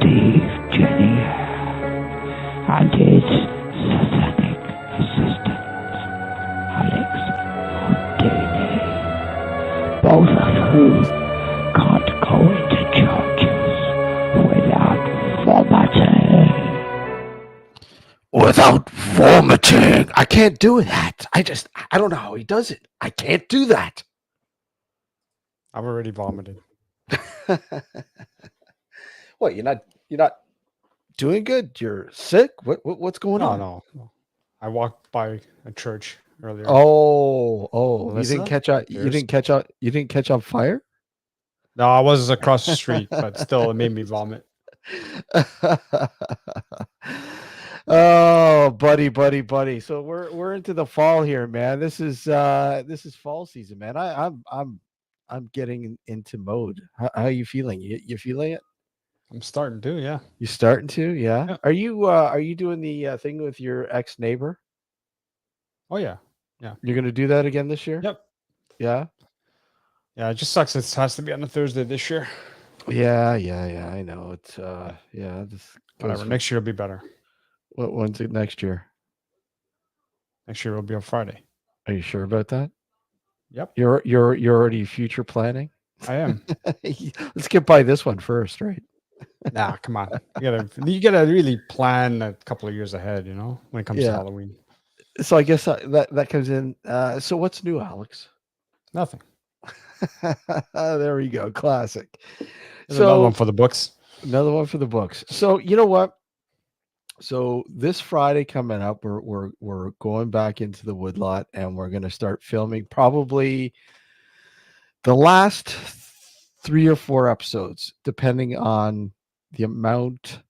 Detective Jenny and his satanic assistant, Alex Houdini, both of whom can't go into churches without vomiting. Without vomiting. I can't do that. I don't know how he does it. I can't do that. I've already vomited. What, you're not doing good? You're sick? What's going on? No. I walked by a church earlier. Oh, Melissa? you didn't catch on fire? No, I was across the street, but still it made me vomit. Oh, buddy. So we're into the fall here, man. This is fall season, man. I'm getting into mode. How are you feeling? You feeling it? I'm starting to, yeah. You starting to? Yeah. Yeah. Are you doing the thing with your ex neighbor? Oh yeah. You're gonna do that again this year? Yep. Yeah. Yeah, it just sucks. It has to be on a Thursday this year. Yeah. I know. It's yeah. This Whatever. Next year will be better. When's it next year? Next year will be on Friday. Are you sure about that? Yep. You're already future planning? I am. Let's get by this one first, right? Nah, come on. You gotta really plan a couple of years ahead, when it comes to Halloween. So I guess that comes in. So what's new, Alex? Nothing. There we go. Classic. There's another one for the books. Another one for the books. So you know what? So this Friday coming up, we're going back into the woodlot and we're going to start filming probably the last 3 or 4 episodes, depending on the amount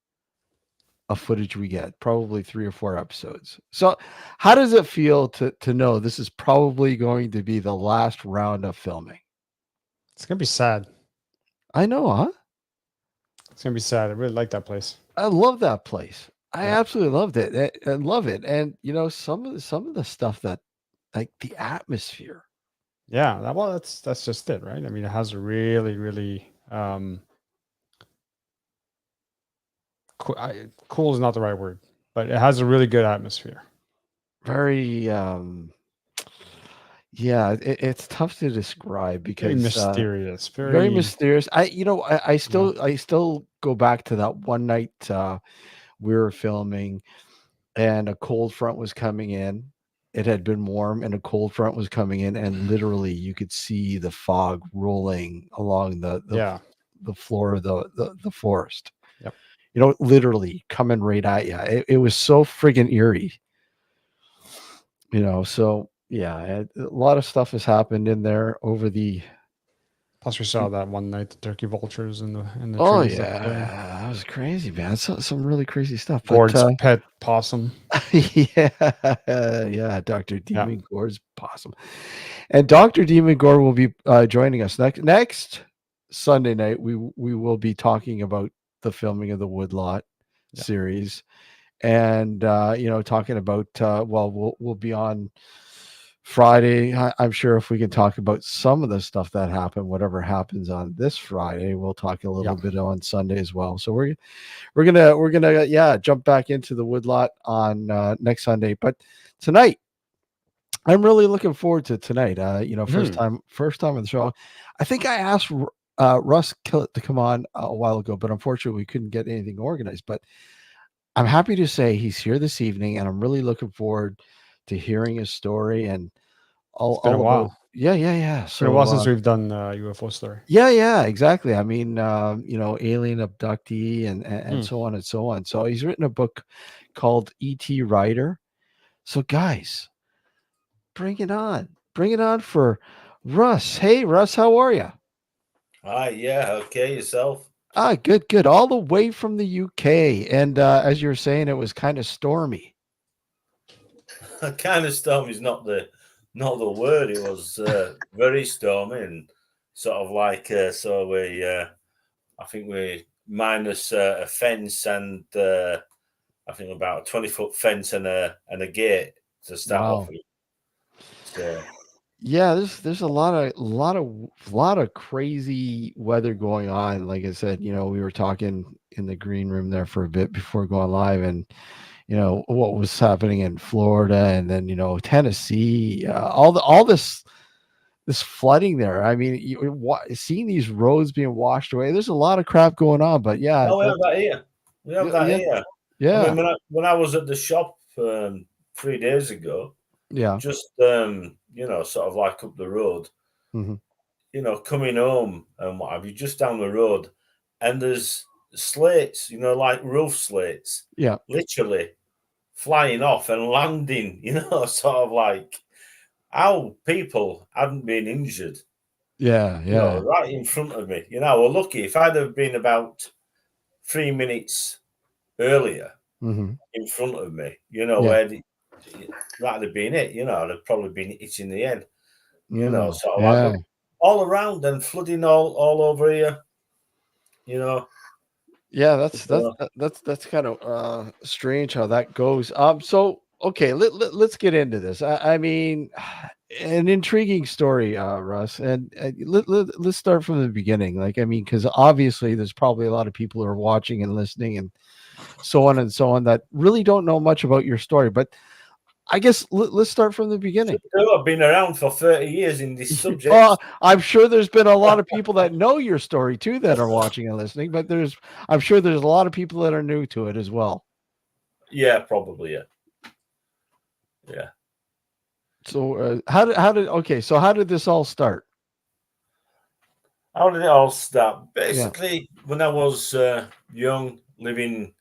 of footage we get. Probably 3 or 4 episodes. So how does it feel to know this is probably going to be the last round of filming? It's gonna be sad. I know, huh? It's gonna be sad. I really like that place. I love that place. I absolutely loved it. I love it. And some of the stuff that, like the atmosphere. Yeah, that's just it, right? I mean, it has a really, really cool is not the right word, but it has a really good atmosphere. Very it's tough to describe because very mysterious. Very mysterious. I still go back to that one night we were filming and a cold front was coming in. It had been warm and a cold front was coming in, and literally you could see the fog rolling along the floor of the forest. Yep. Literally coming right at you. It was so friggin' eerie. So yeah, a lot of stuff has happened in there over the. Plus, we saw that one night the turkey vultures and the Oh trees that was crazy, man. Some really crazy stuff. Gord's pet possum. yeah, Dr. Demon Gore's possum, and Dr. Demon Gore will be joining us next Sunday night. We will be talking about the filming of the Woodlot series, and talking about we'll be on Friday. I'm sure if we can talk about some of the stuff that happened, whatever happens on this Friday, we'll talk a little bit on Sunday as well. So we're gonna jump back into the Woodlot on next Sunday. But tonight, I'm really looking forward to tonight. First time on the show. I think I asked Russ Kellett to come on a while ago, but unfortunately we couldn't get anything organized. But I'm happy to say he's here this evening, and I'm really looking forward to hearing his story and it's been a while. Yeah. So it's been a while since we've done UFO story. Yeah, exactly. I mean, alien abductee and so on and so on. So he's written a book called E.T. Rider. So guys, bring it on for Russ. Hey, Russ, how are you? Hi, yeah, okay, yourself? Good. All the way from the UK. And as you were saying, it was kind of stormy. Kind of stormy is not the word. It was very stormy and sort of like so we I think we minus a fence and I think about a 20-foot fence and a gate to start off with. So Yeah, there's a lot of crazy weather going on. Like I said, we were talking in the green room there for a bit before going live, and what was happening in Florida, and then Tennessee, all this flooding there. I mean, seeing these roads being washed away. There's a lot of crap going on, but yeah, Oh, we have that here. We have that yeah, here. I yeah, mean, when I was at the shop 3 days ago, yeah. just sort of like up the road, Hmm. coming home and what have you, just down the road, and there's slates, like roof slates, Yeah, literally flying off and landing, sort of like how people hadn't been injured, yeah, yeah. right in front of me. We're lucky. If I'd have been about 3 minutes earlier Hmm. in front of me, Yeah. that'd have been it, I'd have probably been hitting the head, sort of like, Yeah. but all around and flooding all over here, you know. Yeah, that's that's So, that- that's kind of strange how that goes. So okay, let's get into this. I mean, an intriguing story, Russ, and let's start from the beginning. Like, I mean, because obviously there's probably a lot of people who are watching and listening, and so on that really don't know much about your story. But I guess let's start from the beginning. I've been around for 30 years in this subject. Well, I'm sure there's been a lot of people that know your story too that are watching and listening, but I'm sure there's a lot of people that are new to it as well. Yeah, probably, yeah. Yeah. So how did this all start? How did it all start? Yeah. Basically, when I was young, living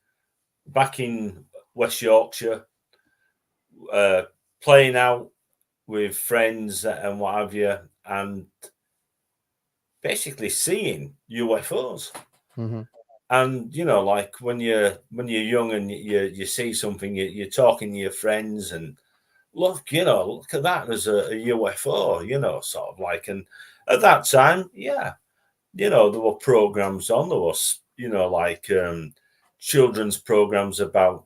back in West Yorkshire, uh, playing out with friends and what have you, and basically seeing UFOs. Hmm. And like when you're young and you see something, you're talking to your friends and look, look at that, there's a UFO, sort of like. And at that time, yeah, there were programs on. There was, like children's programs about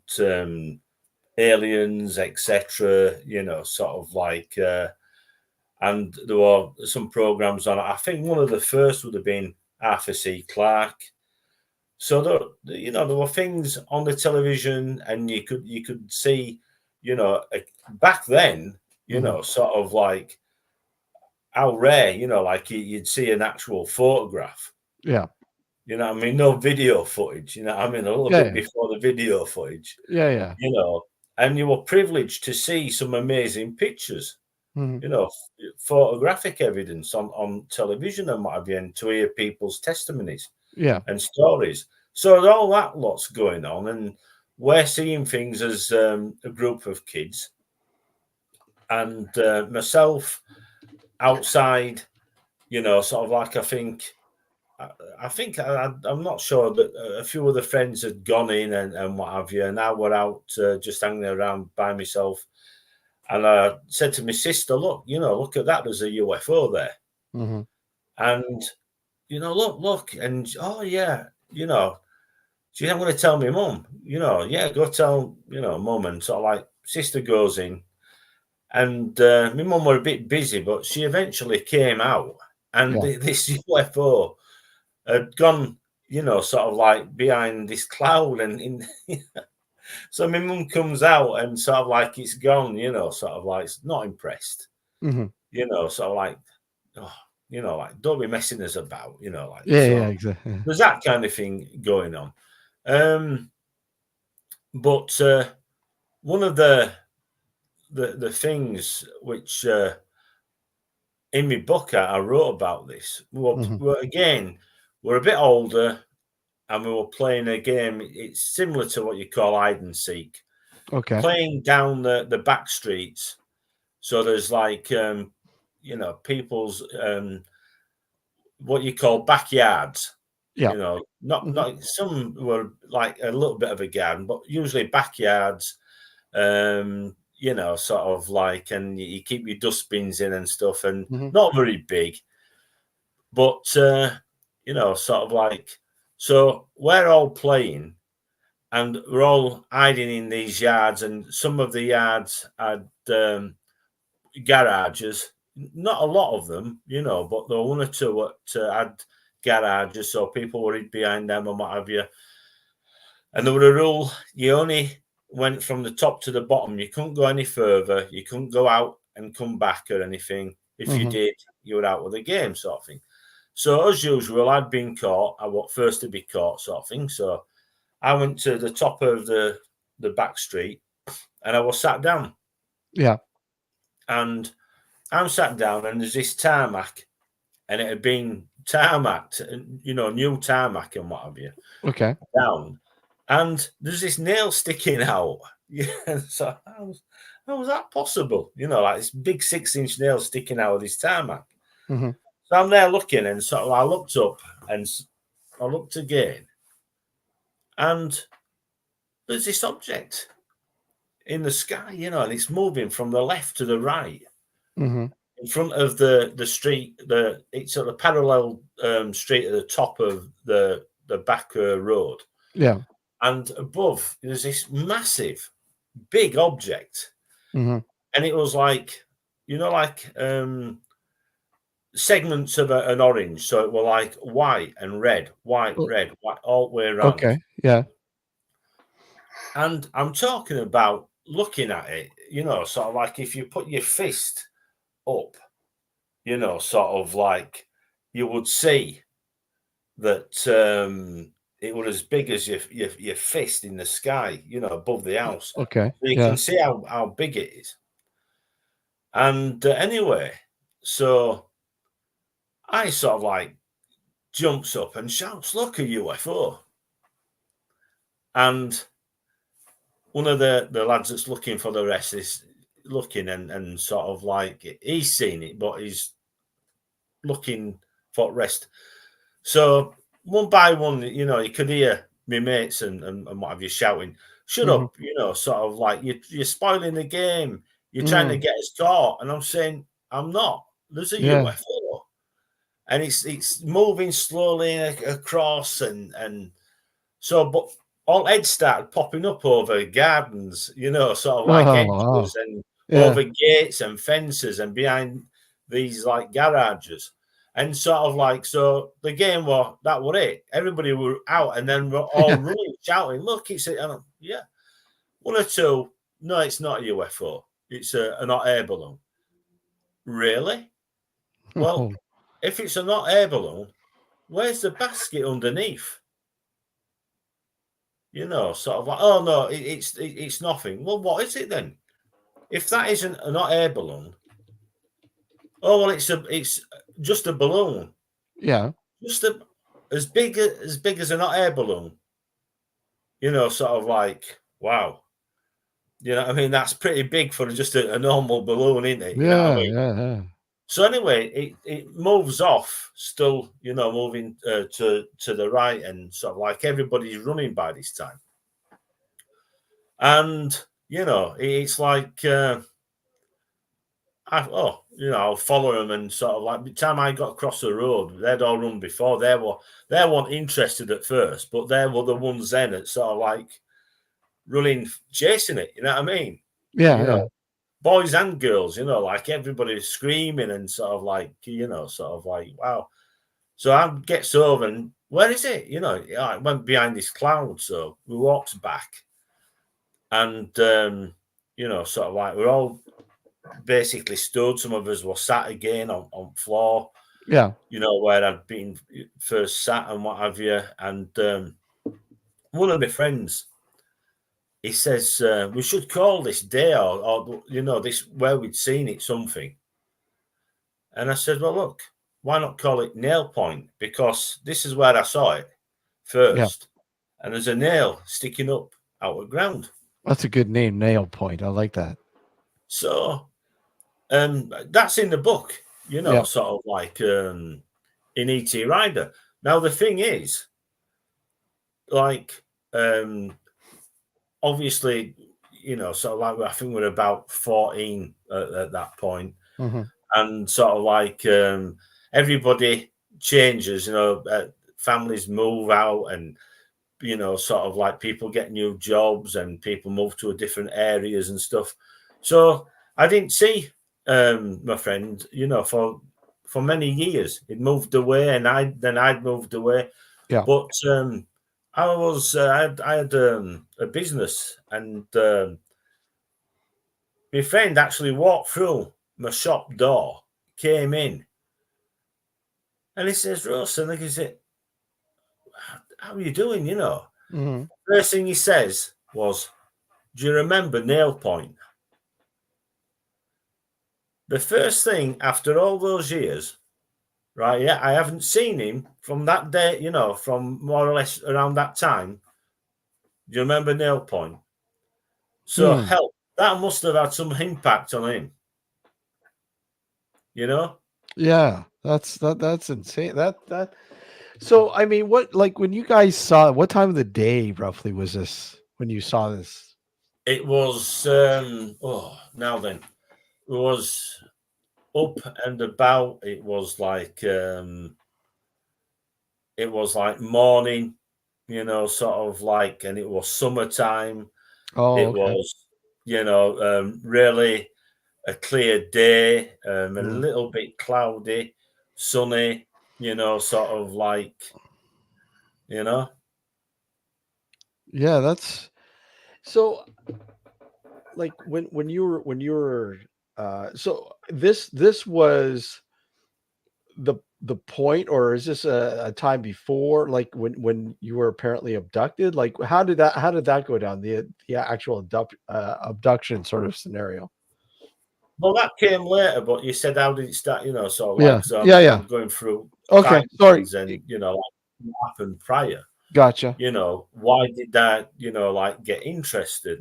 aliens, etc. Sort of like, and there were some programs on. I think one of the first would have been Arthur C. Clarke. So there were things on the television, and you could see, back then, Hmm. sort of like how rare, like you'd see an actual photograph. Yeah. I mean? No video footage, I mean? A little bit Yeah. before the video footage, Yeah. Yeah. you know, and you were privileged to see some amazing pictures, Hmm. photographic evidence on television and what have you, and to hear people's testimonies Yeah. and stories. So all that lot's going on, and we're seeing things as a group of kids, and myself outside, sort of like I'm not sure that a few other friends had gone in and what have you, and I were out just hanging around by myself. And I said to my sister, "Look, look at that. There's a UFO there." Hmm. And look, and oh yeah, she said, "I'm going to tell my mum." Yeah, go tell mum, and sort of like sister goes in, and my mum were a bit busy, but she eventually came out, and Yeah. this UFO had gone, sort of like behind this cloud, and in. So my mum comes out and sort of like it's gone, sort of like not impressed, Hmm. sort of like, oh, like don't be messing us about, like Yeah. Yeah. so. Exactly. There's that kind of thing going on, but one of the things which in my book I wrote about this. Hmm. Again, we're a bit older, and we were playing a game. It's similar to what you call hide and seek, Okay. playing down the back streets. So there's like people's what you call backyards. Yeah. Hmm. Not some were like a little bit of a garden, but usually backyards. Sort of like, and you keep your dustbins in and stuff, and Hmm. not very big, but sort of like, so we're all playing, and we're all hiding in these yards, and some of the yards had garages, not a lot of them, you know, but there were one or two that had garages, so people were behind them and what have you. And there were a rule: you only went from the top to the bottom. You couldn't go any further. You couldn't go out and come back or anything. If you did, you were out of the game, sort of thing. So as usual, I'd been caught. I was first to be caught, sort of thing. So I went to the top of the back street, and I was sat down. Yeah. And I'm sat down, and there's this tarmac, and it had been tarmacked, you know, new tarmac and what have you. Okay. Down, and there's this nail sticking out. Yeah, so how was that possible? You know, like this big 6-inch nail sticking out of this tarmac. Mhm. So I'm there looking, and sort of I looked up and I looked again, and there's this object in the sky, you know, and it's moving from the left to the right. Mhm. In front of the street, it's at the parallel street at the top of the back road. Yeah. And above, there's this massive, big object. Mhm. And it was like, you know, like segments of an orange. So it were like white and red, white, Oh. red, white, all the way around. Okay. Yeah. And I'm talking about looking at it, you know, sort of like if you put your fist up, you know, sort of like you would see that it was as big as your fist in the sky, you know, above the house. Okay. So you Yeah. can see how big it is. And anyway, so I sort of like jumps up and shouts, "Look, a UFO!" And one of the lads that's looking for the rest is looking and sort of like he's seen it, but he's looking for rest. So one by one, you know, you could hear my mates and what have you shouting, "Shut up," you know, sort of like you're spoiling the game. You're trying to get us caught. And I'm saying, I'm not. There's a UFO. And it's moving slowly across and so, but all heads started popping up over gardens, you know, sort of like hedges and over gates and fences and behind these like garages. And sort of like, so the game that were it. Everybody were out and then we're all running, shouting, "Look, it's it." And yeah. One or two, no, it's not a UFO. It's a hot air balloon. Really? Well, if it's a hot air balloon, where's the basket underneath? You know, sort of like, oh no, it's nothing. Well, what is it then? If that isn't a hot air balloon, oh well, it's just a balloon. Yeah. Just as big as an hot air balloon. You know, sort of like, wow. You know what I mean? That's pretty big for just a normal balloon, isn't it? You know what I mean? Yeah. So anyway, it moves off, still, you know, moving to the right, and sort of like everybody's running by this time. And, you know, it's like, I'll follow them and sort of like, by the time I got across the road, they'd all run before. They weren't interested at first, but they were the ones then that sort of like running, chasing it, you know what I mean? Yeah. You know, boys and girls, you know, like everybody's screaming and sort of like, you know, sort of like, wow. So I gets over and where is it? You know, it went behind this cloud. So we walked back and, you know, sort of like we're all basically stood. Some of us were sat again on floor. Yeah. You know, where I'd been first sat and what have you. And one of my friends, he says, we should call this day or, you know, this where we'd seen it something. And I said, well, look, why not call it Nail Point? Because this is where I saw it first. Yeah. And there's a nail sticking up out of the ground. That's a good name, Nail Point. I like that. So that's in the book, you know, sort of like in E.T. Rider. Now, the thing is, like, obviously, you know, sort of like I think we're about 14 at that point. And sort of like everybody changes, you know, families move out and, you know, sort of like people get new jobs and people move to different areas and stuff. So I didn't see my friend, you know, for many years. He'd moved away, and I'd moved away. Yeah. But I had a business, and my friend actually walked through my shop door, came in, and he says, "Russ," and he said, "How are you doing?" You know. Mm-hmm. First thing he says was, "Do you remember Nail Point?" The first thing after all those years, right? Yeah, I haven't seen him from that day, you know, from more or less around that time. Do you remember Nail Point? So hell, that must have had some impact on him. You know? Yeah, that's insane. That so I mean, what, like, when you guys saw, what time of the day roughly was this when you saw this? It was now then. It was up and about. It was like morning, you know, sort of like, and it was summertime. Oh, It okay. was, you know, really a clear day, a Mm. little bit cloudy, sunny, you know, sort of like, you know. Yeah, that's so, like, when you were so this was the point, or is this a time before, like, when you were apparently abducted? Like, how did that go down, the actual abduction sort of scenario? Well, that came later, but you said how did it start? You know, sort of Yeah, like, so yeah, yeah. I'm going through Okay, sorry. sightings and, you know, like what happened prior. Gotcha. You know, why did that, you know, like get interested?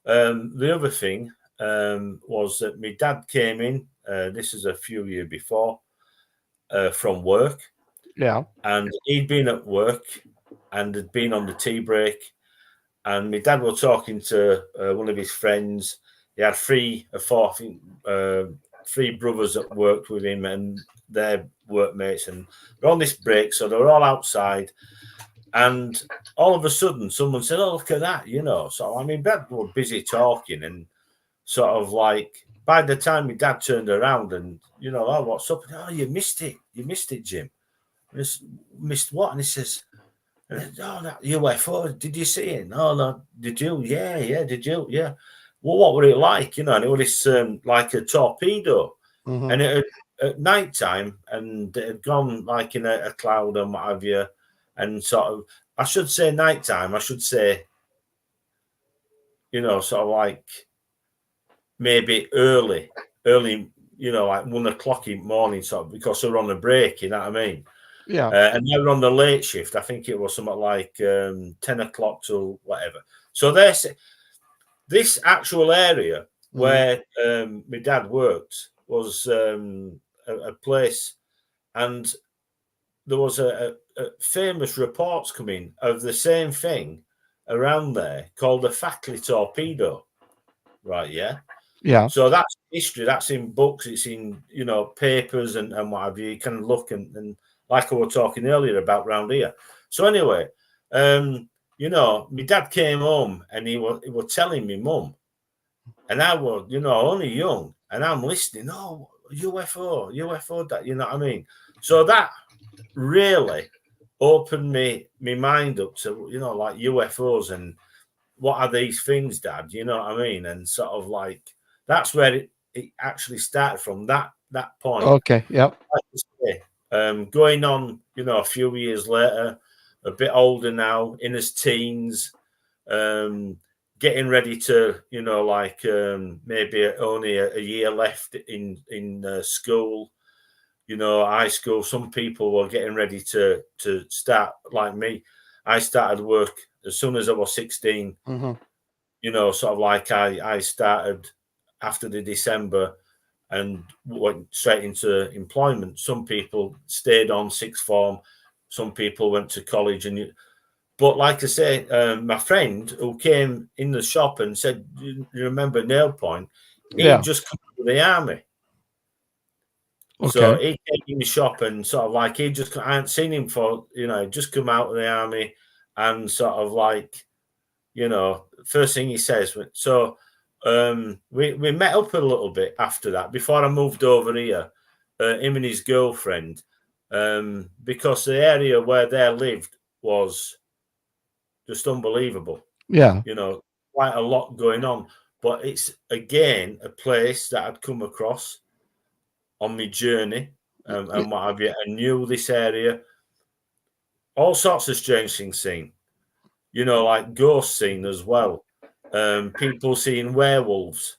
And the other thing was that my dad came in, this is a few years before, from work, Yeah. and he'd been at work and had been on the tea break. And my dad was talking to one of his friends. He had three or four, I think, three brothers that worked with him and their workmates. And they're on this break, so they were all outside. And all of a sudden, someone said, "Oh, look at that," you know. So, I mean, Dad were busy talking, and sort of like, by the time my dad turned around and, you know, "Oh, what's up?" "Oh, you missed it. You missed it, Jim." And missed what? And he says, "Oh, that UFO, did you see it?" "No, no, did you?" "Yeah, yeah, did you?" "Yeah." "Well, what were it like?" You know, and it was this, like a torpedo. Mhm. And it had, at night time, and it had gone like in a cloud and what have you. And sort of, I should say nighttime, I should say, you know, sort of like maybe early, you know, like 1 o'clock in the morning, sort of, because they're on a break, you know what I mean? Yeah. And they were on the late shift. I think it was something like 10 o'clock to whatever. So this actual area where my dad worked was a place, and there was a famous reports coming of the same thing around there called a Fackley torpedo, right? Yeah. Yeah. So that's history. That's in books. It's in, you know, papers and what have you. You can look and like I was talking earlier about round here. So anyway, you know, my dad came home and he was telling me mum, and I was, you know, only young, and I'm listening. "Oh, UFO, that, you know what I mean?" So that really opened my mind up to, you know, like UFOs and what are these things, Dad? You know what I mean? And sort of like, that's where it actually started from, that point. Okay. Yep. Like I say, going on, you know, a few years later, a bit older now, in his teens, getting ready to, you know, like maybe only a year left in school, you know, high school. Some people were getting ready to start, like me. I started work as soon as I was 16. Mm-hmm. You know, sort of like I started after the December and went straight into employment. Some people stayed on sixth form. Some people went to college. But like I say, my friend who came in the shop and said, "You remember Nail Point?" He Yeah. just come to the army. So Okay. he came in the shop and sort of like, I hadn't seen him for, you know, just come out of the army, and sort of like, you know, first thing he says, so we met up a little bit after that. Before I moved over here, him and his girlfriend, because the area where they lived was just unbelievable. Yeah. You know, quite a lot going on. But it's again a place that I'd come across on my journey and what have you. I knew this area. All sorts of strange things seen. You know, like ghosts seen as well. People seeing werewolves.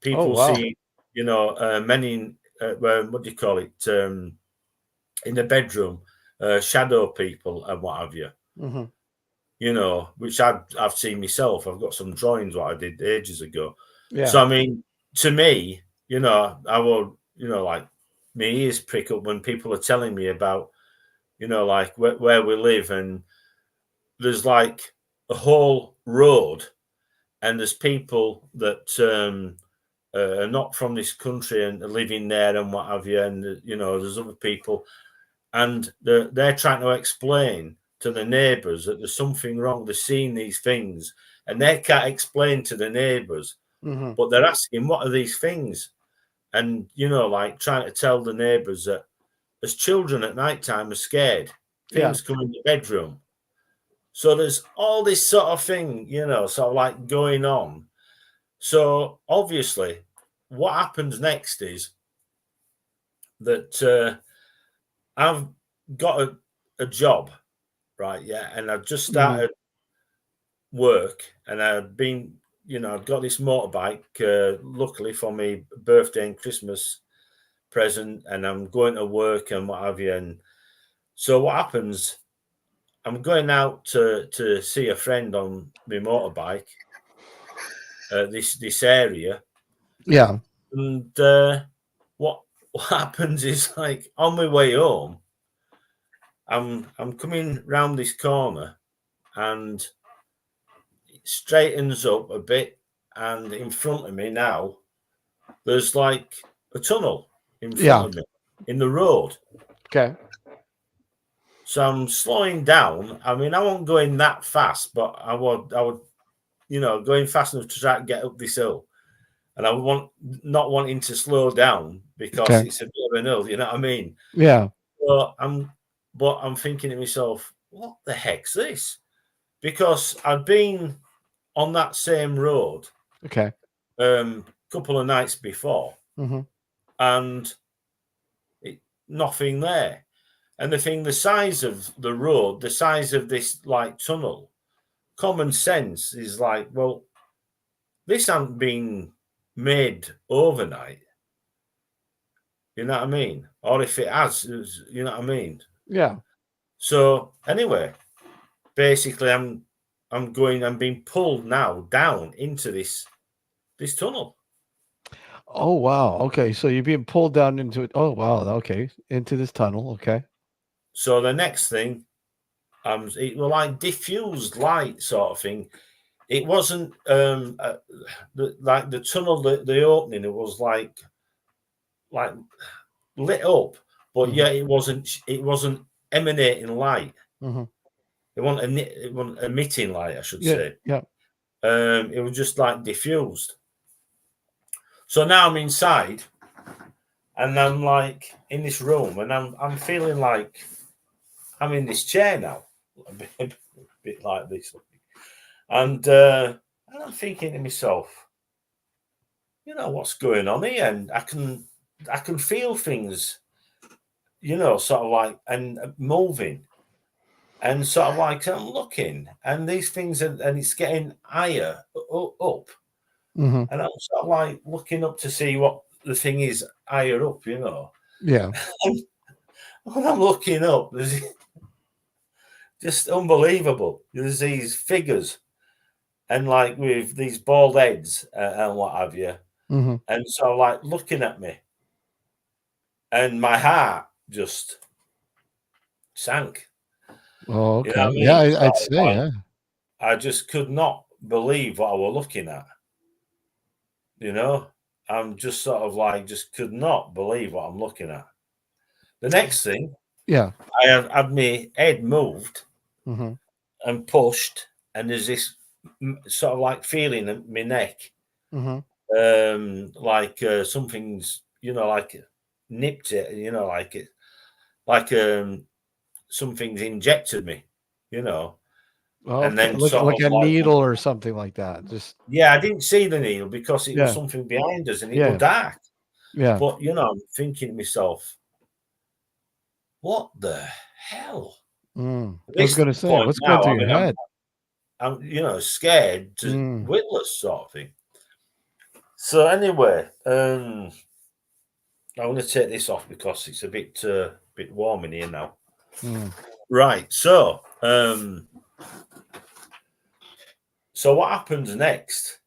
People wow. see, you know, men in what do you call it? In the bedroom, shadow people and what have you. Mm-hmm. You know, which I've seen myself. I've got some drawings what I did ages ago. Yeah. So I mean, to me, you know, I will, you know, like my ears prick up when people are telling me about, you know, like where we live, and there's like a whole road, and there's people that are not from this country and are living there and what have you, and you know, there's other people, and they're trying to explain to the neighbours that there's something wrong. They're seeing these things, and they can't explain to the neighbours, Mm-hmm. but they're asking, "What are these things?" And you know, like trying to tell the neighbours that as children at night time are scared, things come in the bedroom. So there's all this sort of thing, you know, sort of like going on. So obviously, what happens next is that I've got a job, right? Yeah, and I've just started work, and I've been, you know, I've got this motorbike, luckily for me, birthday and Christmas present, and I'm going to work and what have you. And so what happens? I'm going out to see a friend on my motorbike, this area. Yeah. And what happens is, like, on my way home, I'm coming round this corner, and it straightens up a bit, and in front of me now, there's like a tunnel in front of me in the road. Okay. So I'm slowing down. I mean, I won't go in that fast, but I would, you know, going fast enough to try to get up this hill. And I not wanting to slow down because it's a bit of an hill, you know what I mean? Yeah. But I'm thinking to myself, what the heck's this? Because I've been on that same road couple of nights before, and nothing there. And the size of the road, the size of this like tunnel, common sense is like, well, this hasn't been made overnight. You know what I mean? Or if it has, you know what I mean? Yeah. So anyway, basically I'm being pulled now down into this tunnel. Oh wow. Okay. So you're being pulled down into it. Oh wow. Okay. Into this tunnel. Okay. So the next thing, it was like diffused light sort of thing. It wasn't like the tunnel, the opening. It was like lit up, but yeah, it wasn't emanating light. It wasn't emitting light, I should say. Yeah. It was just like diffused. So now I'm inside, and I'm like in this room, and I'm feeling like I'm in this chair now, a bit like this, and I'm thinking to myself, you know, what's going on here? And I can feel things, you know, sort of like and moving, and sort of like I'm looking, and these things and it's getting higher up. And I'm sort of like looking up to see what the thing is higher up, you know. Yeah. And when I'm looking up, there's just unbelievable. There's these figures, and like with these bald heads and what have you. And so like looking at me, and my heart just sank. Oh, okay. You know what I mean? Yeah, I'd say, yeah. I just could not believe what I was looking at. You know, I'm just sort of like, just could not believe what I'm looking at. The next thing, Yeah. I had my head moved and pushed, and there's this sort of like feeling in my neck, like something's, like nipped it, like something's injected me, Oh, and okay. then Like sort like of a like, needle or something like that. Just yeah, I didn't see the needle because it was yeah, something behind us and it yeah, was dark. yeah. But I'm thinking to myself, what the hell? I At was this gonna say, point what's going now, through I your mean, head? I'm scared to Mm, witless sort of thing. So anyway, I want to take this off because it's a bit warm in here now. mm, Right. So what happens next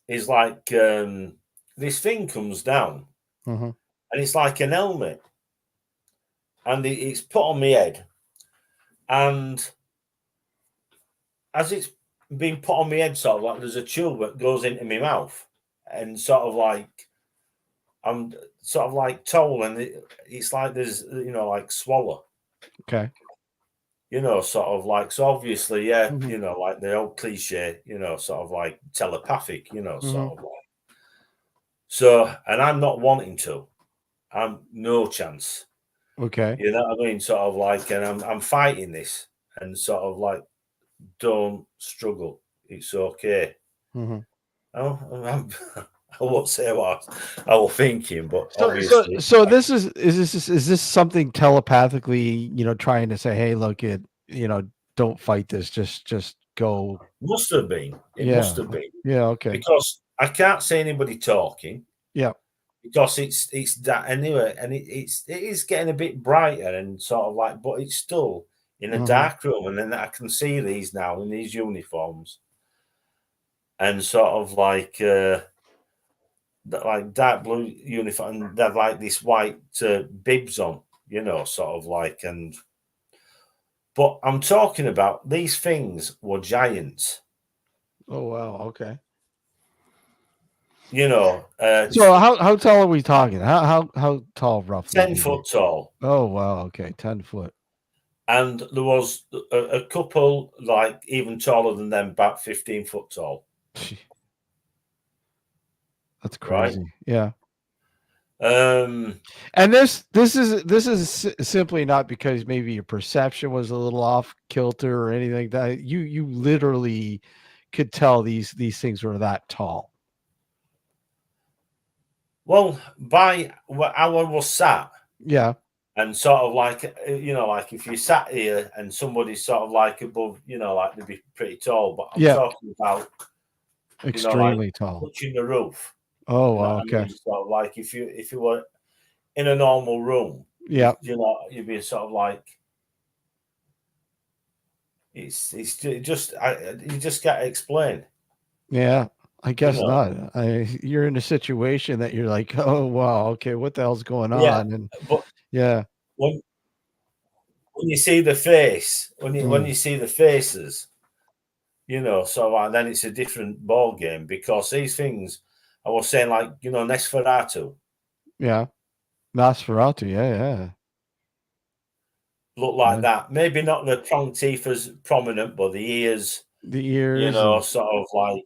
is like this thing comes down mm-hmm. and it's like an helmet and it's put on my head, and as it's being put on my head, sort of like there's a tube that goes into my mouth, and sort of like I'm sort of like told, and it's like there's like swallow, Okay. sort of like, so obviously, yeah, Mm-hmm. like the old cliche, sort of like telepathic, Mm-hmm. sort of like. So, and I'm not wanting to. I'm no chance. Okay. You know what I mean? Sort of like, and I'm fighting this, and sort of like, don't struggle. It's okay. Mm-hmm. Oh, I won't say what I was thinking, but So obviously, this is this something telepathically, trying to say, hey, look, don't fight this, just go. must have been. It must Yeah. have been Yeah. Okay. because I can't see anybody talking. Yeah. Because it's that anyway, and it is getting a bit brighter and sort of like, but it's still in a Mm-hmm. dark room, and then I can see these now in these uniforms, and sort of like like dark blue uniform, and they've like this white bibs on, sort of like, and but I'm talking about these things were giants, Oh wow. Okay. So how tall are we talking? How tall roughly? 10 foot tall. Oh wow. Okay. 10 foot. And there was a couple like even taller than them, about 15 foot tall. That's Right. crazy. Yeah. Um, And this is simply not because maybe your perception was a little off kilter or anything like that. You literally could tell these things were that tall. well, by how I was sat, Yeah. and sort of like, like if you sat here and somebody's sort of like above, like they'd be pretty tall. But I'm Yeah. talking about, Extremely like tall. touching the roof. Oh You know wow. what I Okay. mean? Sort of like if you were in a normal room, Yeah. you'd be sort of like, it's just you just got to explain. Yeah. I guess know. not. You're in a situation that you're like, oh wow, okay, what the hell's going Yeah, on? And but yeah. when you see the face, when Mm. you see the faces, so then it's a different ball game, because these things I was saying, like, Nosferatu Yeah. Nosferatu. Yeah. look like Yeah. that. Maybe not the front teeth as prominent, but the ears, The ears and sort of like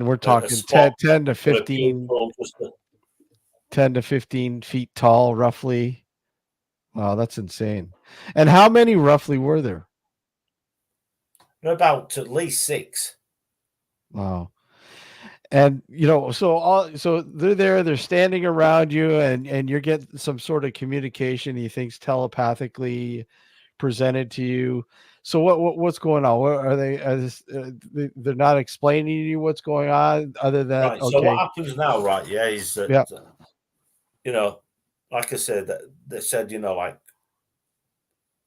we're a talking spot 10 to for a 15 pupil, 10 to 15 feet tall, roughly. Wow, that's insane. And how many roughly were there? about at least 6. Wow. And so they're there, they're standing around you, and you're getting some sort of communication he thinks telepathically presented to you. So what's going on? What are they? They're not explaining to you what's going on, other than Right. So okay, what happens now, right? Yeah, is that yeah, like I said, that they said, like,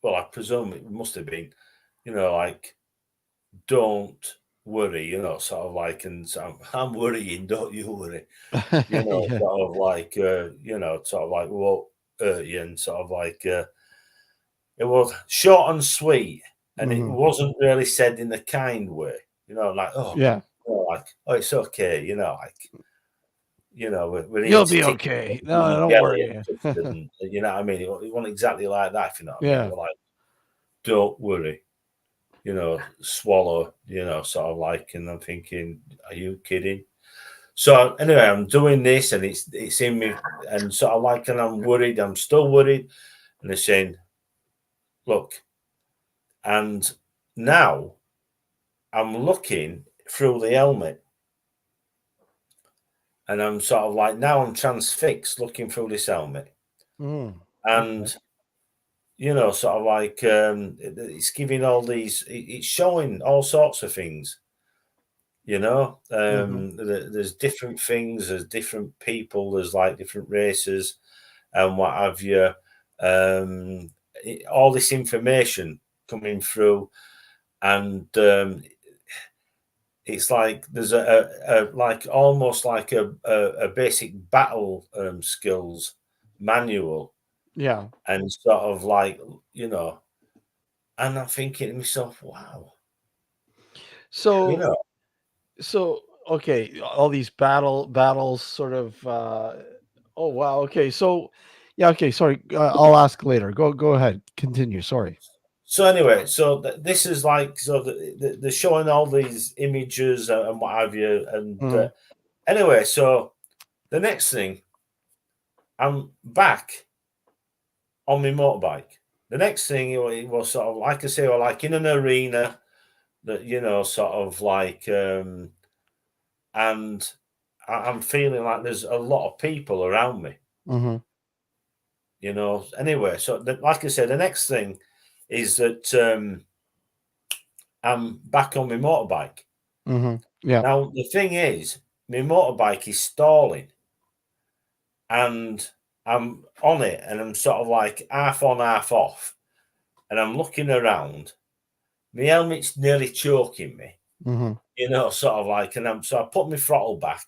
well, I presume it must have been, like, don't worry, sort of like, and so I'm worrying, don't you worry, yeah, sort of like, sort of like, well, you, and sort of like, it was short and sweet, and it mhm, wasn't really said in a kind way, like, oh, yeah. like, oh, it's okay, like, we're here You'll to be tick okay. your No, don't belly and worry. custard, and you know what I mean. It wasn't exactly like that, if you know what I mean. Yeah. We're like, don't worry. swallow, sort of like, and I'm thinking, are you kidding? So anyway, I'm doing this and it's in me, and sort of like, and I'm worried, I'm still worried. And they're saying, look, and now I'm looking through the helmet, and I'm sort of like, now I'm transfixed looking through this helmet. And sort of like, it's giving all these, it's showing all sorts of things. There's different things, there's different people, there's like different races and what have you. All this information coming through, and it's like there's a like almost like a basic battle skills manual. Yeah. And sort of like, and I'm thinking to myself, wow. So okay, all these battles sort of oh wow, okay. So yeah, okay, sorry. I'll ask later. Go ahead. Continue. Sorry. So anyway, so this is like, so they're showing all these images and what have you. And anyway, so the next thing, I'm back on my motorbike. The next thing, it was sort of like I say, or like in an arena that, sort of like, and I'm feeling like there's a lot of people around me. Anyway, so like I said, the next thing is that I'm back on my motorbike. Yeah. Now the thing is, my motorbike is stalling, and I'm on it, and I'm sort of like half on, half off, and I'm looking around. My helmet's nearly choking me, sort of like, and so I put my throttle back,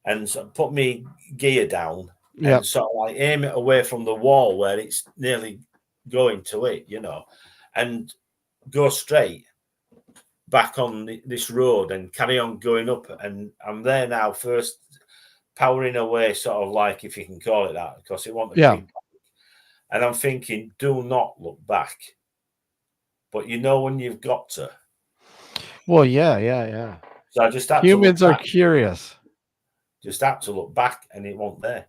and so I put my gear down, and sort of like aim it away from the wall where it's nearly going to it, and go straight back on this road and carry on going up. And I'm there now, first powering away, sort of like, if you can call it that, because it won't be big. And I'm thinking, do not look back. But when you've got to. Well, yeah. So I just had humans to are curious. Just had to look back, and it wasn't there.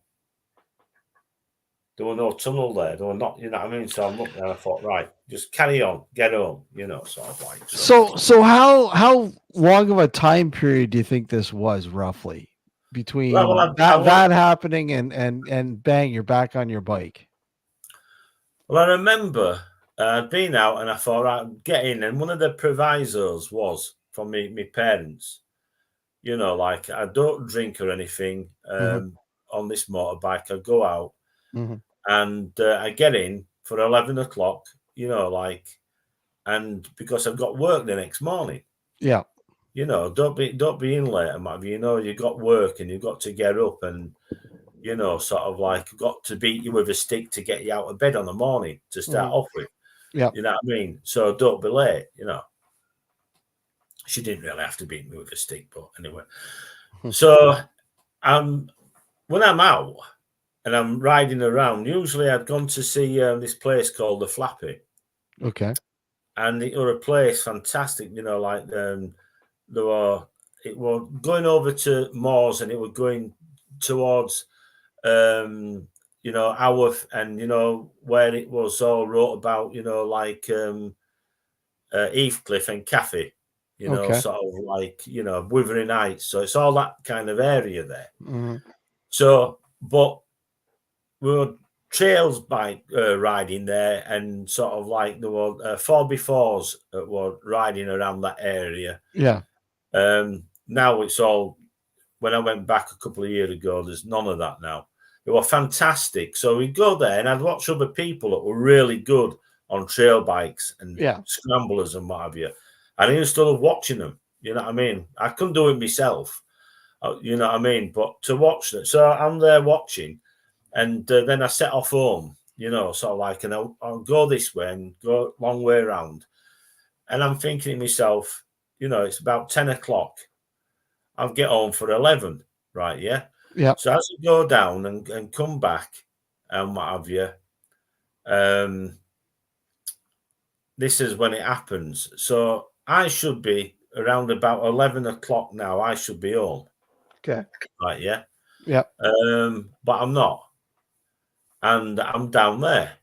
There were no tunnel there. There were not, you know what I mean? So I'm looking and I thought, right, just carry on, get home, sort of like. So how long of a time period do you think this was roughly between that happening and bang, you're back on your bike? Well, I remember I'd been out and I thought, right, get in. And one of the provisos was from my parents, like, I don't drink or anything on this motorbike. I go out and I get in for 11 o'clock, like, and because I've got work the next morning. Yeah. Don't be in late and whatever, you got work and you've got to get up and, sort of like, got to beat you with a stick to get you out of bed on the morning to start off with. Yeah. You know what I mean? So don't be late, She didn't really have to beat me with a stick, but anyway. So when I'm out and I'm riding around, usually I'd gone to see this place called the Flappy. Okay. And it was a place fantastic, like it was going over to Moors, and it was going towards Haworth, and where it was all wrote about, like Heathcliff and Cafe, sort of like, Wuthering Heights. So it's all that kind of area there. So, but we were trails bike riding there, and sort of like there were 4x4s that were riding around that area. Yeah. Now it's all, when I went back a couple of years ago, there's none of that now. It was fantastic. So we'd go there and I'd watch other people that were really good on trail bikes and scramblers and what have you. And I used to love watching them. You know what I mean? I couldn't do it myself. You know what I mean? But to watch it. So I'm there watching. And then I set off home, sort of like, and I'll go this way and go a long way around. And I'm thinking to myself, it's about 10 o'clock. I'll get home for 11, right? Yeah. Yeah. So as I go down and come back and what have you, this is when it happens. So I should be around about 11 o'clock now. I should be home. Okay. Right, yeah. Yeah. But I'm not. And I'm down there,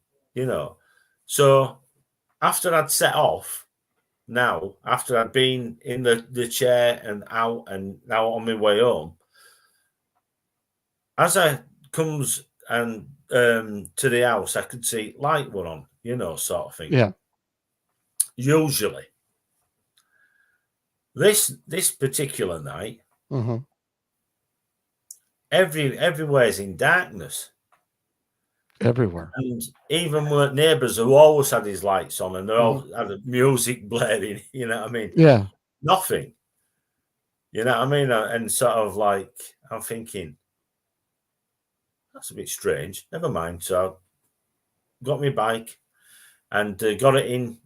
So after I'd set off, now, after I'd been in the chair and out and now on my way home, as I comes and to the house, I could see light were on, sort of thing. Yeah. Usually. This particular night, Mm-hmm. everywhere's in darkness. Everywhere. And even with neighbours who always had his lights on and they all had the music blaring, you know what I mean? Yeah. Nothing. You know what I mean? And sort of like, I'm thinking, that's a bit strange. Never mind. So I got my bike and got it in,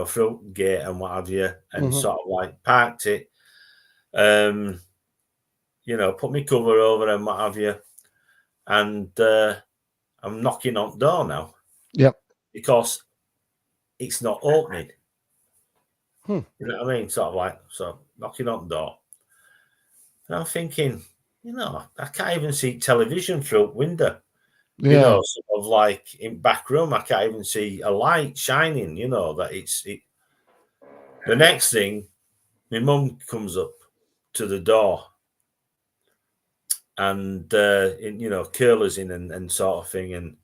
through the gate and what have you, and sort of like parked it, put my cover over and what have you. And I'm knocking on the door now. Yep. Because it's not opening. You know what I mean? Sort of like, so knocking on the door. And I'm thinking, I can't even see television through the window. Yeah. Sort of like in back room, I can't even see a light shining, that it's it. The next thing, my mum comes up to the door and, curlers in and sort of thing. And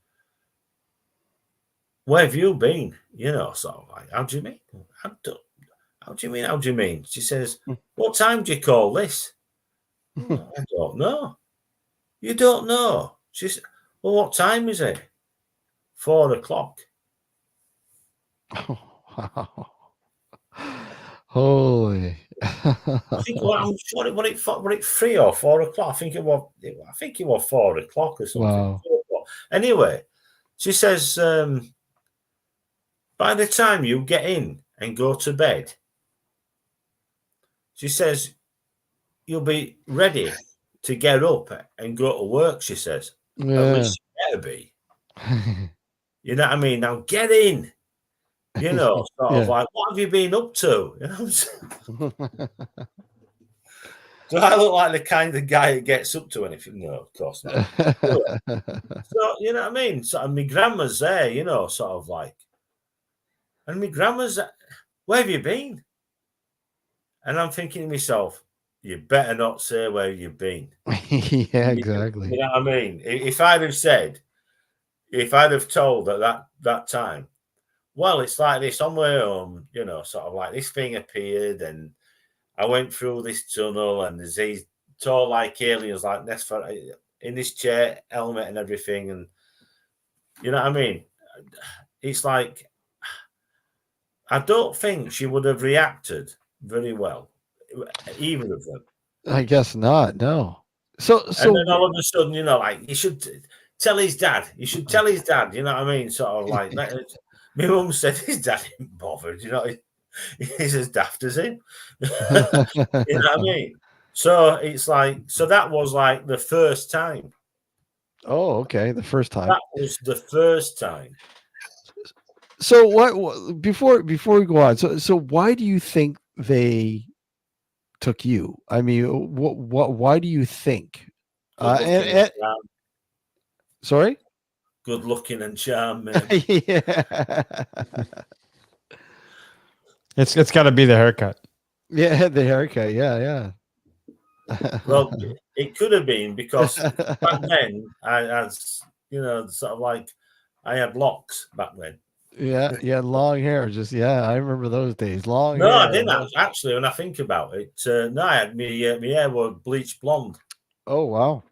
where have you been? Sort of like, how do you mean? How do you mean? She says, what time do you call this? I don't know. You don't know? She said, well, what time is it? 4 o'clock. Oh, wow. Holy. I think, I'm sure what it 3 or 4 o'clock. I think it was 4 o'clock or something. Wow. Anyway, she says, by the time you get in and go to bed, she says, you'll be ready to get up and go to work, she says. Yeah. At least you better be. You know what I mean? Now get in. Sort of like, what have you been up to? You know what I'm saying? Do I look like the kind of guy that gets up to anything? No, of course not. So, you know what I mean? Sort of my grandma's there, sort of like. And my grandma's, where have you been? And I'm thinking to myself, you better not say where you've been. Yeah, exactly. You know what I mean? If I'd have told at that time, well, it's like this on my home, sort of like this thing appeared and I went through this tunnel and there's these tall like aliens like this in this chair, helmet and everything. And you know what I mean? It's like, I don't think she would have reacted very well, either of them. I guess not. No. So and then all of a sudden, like you should tell his dad. You should tell his dad. You know what I mean? Sort of like my mum said his dad ain't bothered. He's as daft as him. You know what I mean? So it's like, that was like the first time. Oh, okay. The first time. That was the first time. So what before we go on, so why do you think they took you? I mean, why do you think? Sorry? Good looking and charm, man. Yeah. It's got to be the haircut. Yeah, the haircut. Yeah. Well, it could have been because back then I had, sort of like I had locks back then. Yeah, long hair. I remember those days. Long No, hair. I didn't actually. When I think about it, no, I had my hair was bleached blonde. Oh wow!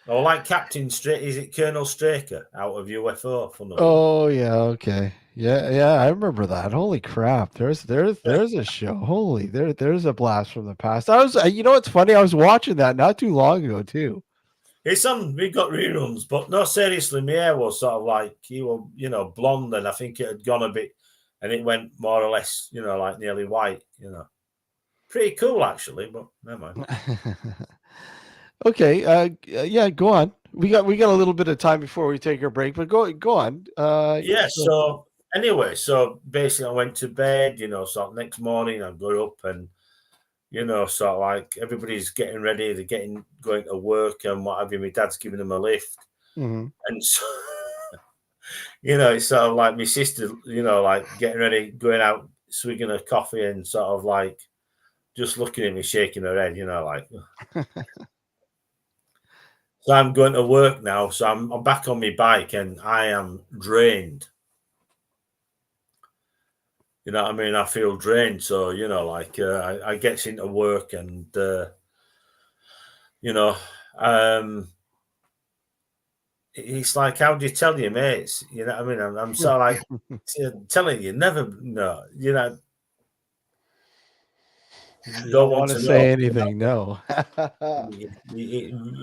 Oh, like Captain is it Colonel Straker out of UFO? Oh yeah, okay, yeah. I remember that. Holy crap! There's a show. Holy, there's a blast from the past. It's funny. I was watching that not too long ago too. It's on. We got reruns, but no, seriously, my hair was sort of like blonde, and I think it had gone a bit, and it went more or less, like nearly white. Pretty cool actually, but never mind. Okay, yeah, go on. We got a little bit of time before we take our break, but go on. So anyway, so basically I went to bed, sort of next morning I got up and, sort of like everybody's getting ready, they're going to work and what have you. My dad's giving them a lift. Mm-hmm. And so, it's sort of like my sister, like getting ready, going out, swigging a coffee and sort of like just looking at me, shaking her head, like. So I'm going to work now. So I'm back on my bike and I am drained. You know what I mean? I feel drained. So, like I get into work and, it's like, how do you tell your mates? You know what I mean? I'm sort of like telling you, never, You don't want to say anything, no.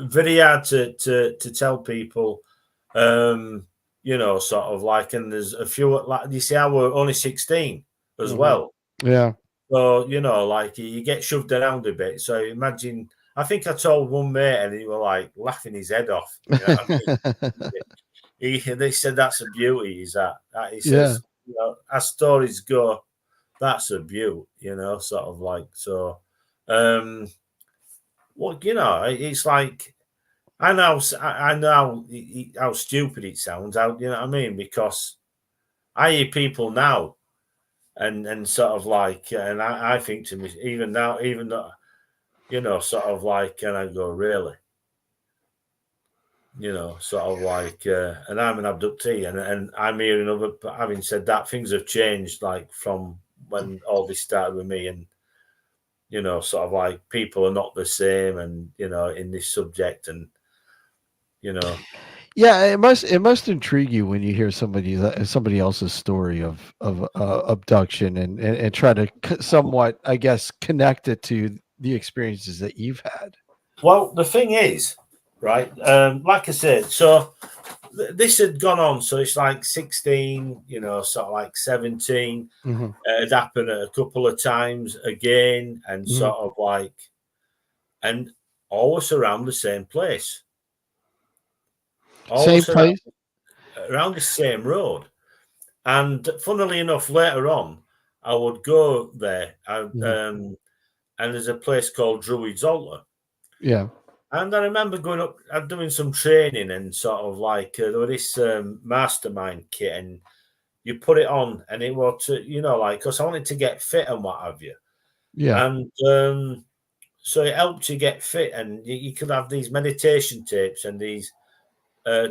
Very hard to tell people, sort of like, and there's a few, like you see, I were only 16 as well. Yeah. So, like you get shoved around a bit. So imagine, I think I told one mate and he was like laughing his head off. You know what I mean? They said that's a beauty, is that he says, as stories go, that's a beauty, sort of like, so, well, it's like, I know how stupid it sounds out, you know what I mean? Because I hear people now and sort of like, and I think to me, even now, even though, sort of like, and I go, really? Sort of like, and I'm an abductee, and I'm hearing other, having said that, things have changed, like from when all this started with me, and sort of like people are not the same, and in this subject, and yeah, it must intrigue you when you hear somebody else's story of abduction and try to somewhat, I guess, connect it to the experiences that you've had. Well, the thing is, right, like I said, so this had gone on, so it's like 16, sort of like 17. It happened a couple of times again, and sort of like, and always around the same place. Always same place? Around the same road. And funnily enough, later on, I would go there, and there's a place called Druid's Altar. Yeah. And I remember going up, doing some training, and sort of like there was this mastermind kit, and you put it on, and it was like, because I wanted to get fit and what have you. Yeah. And so it helped you get fit, and you could have these meditation tapes and these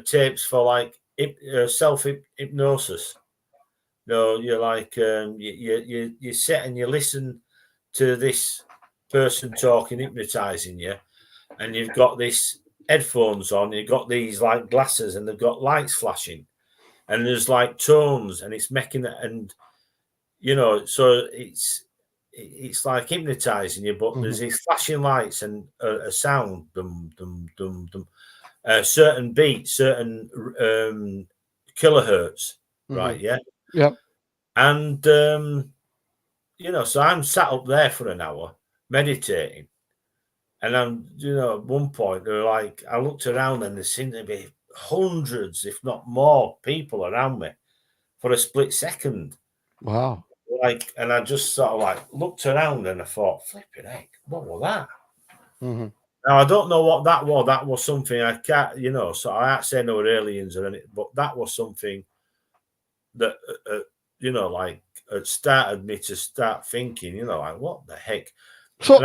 tapes for like self hypnosis. You're like you sit and you listen to this person talking, hypnotizing you, and you've got this headphones on, you've got these like glasses, and they've got lights flashing, and there's like tones, and it's making it, and so it's like hypnotizing you, but there's these flashing lights and a sound, dum dum dum dum, certain beats, certain kilohertz, right? Yeah. Yep. And so I'm sat up there for an hour meditating, and I'm at one point they're like, I looked around and there seemed to be hundreds, if not more, people around me for a split second. Wow. Like, and I just sort of like looked around and I thought, flipping heck, what was that? Now I don't know what that was. That was something I can't, so I can't say no aliens or anything, but that was something that like it started me to start thinking, like, what the heck? So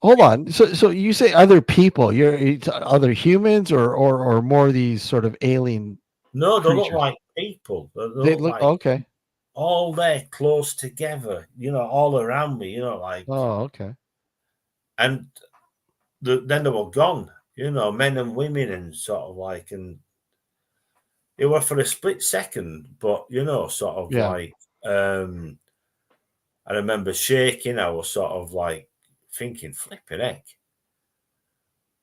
hold on. So you say other people, it's other humans or more of these sort of alien? No, they look like people. They look like, okay. All there close together, all around me, like. Oh, okay. And then they were gone, men and women, and sort of like, and it was for a split second, but sort of like, I remember shaking. I was sort of like thinking, flipping heck,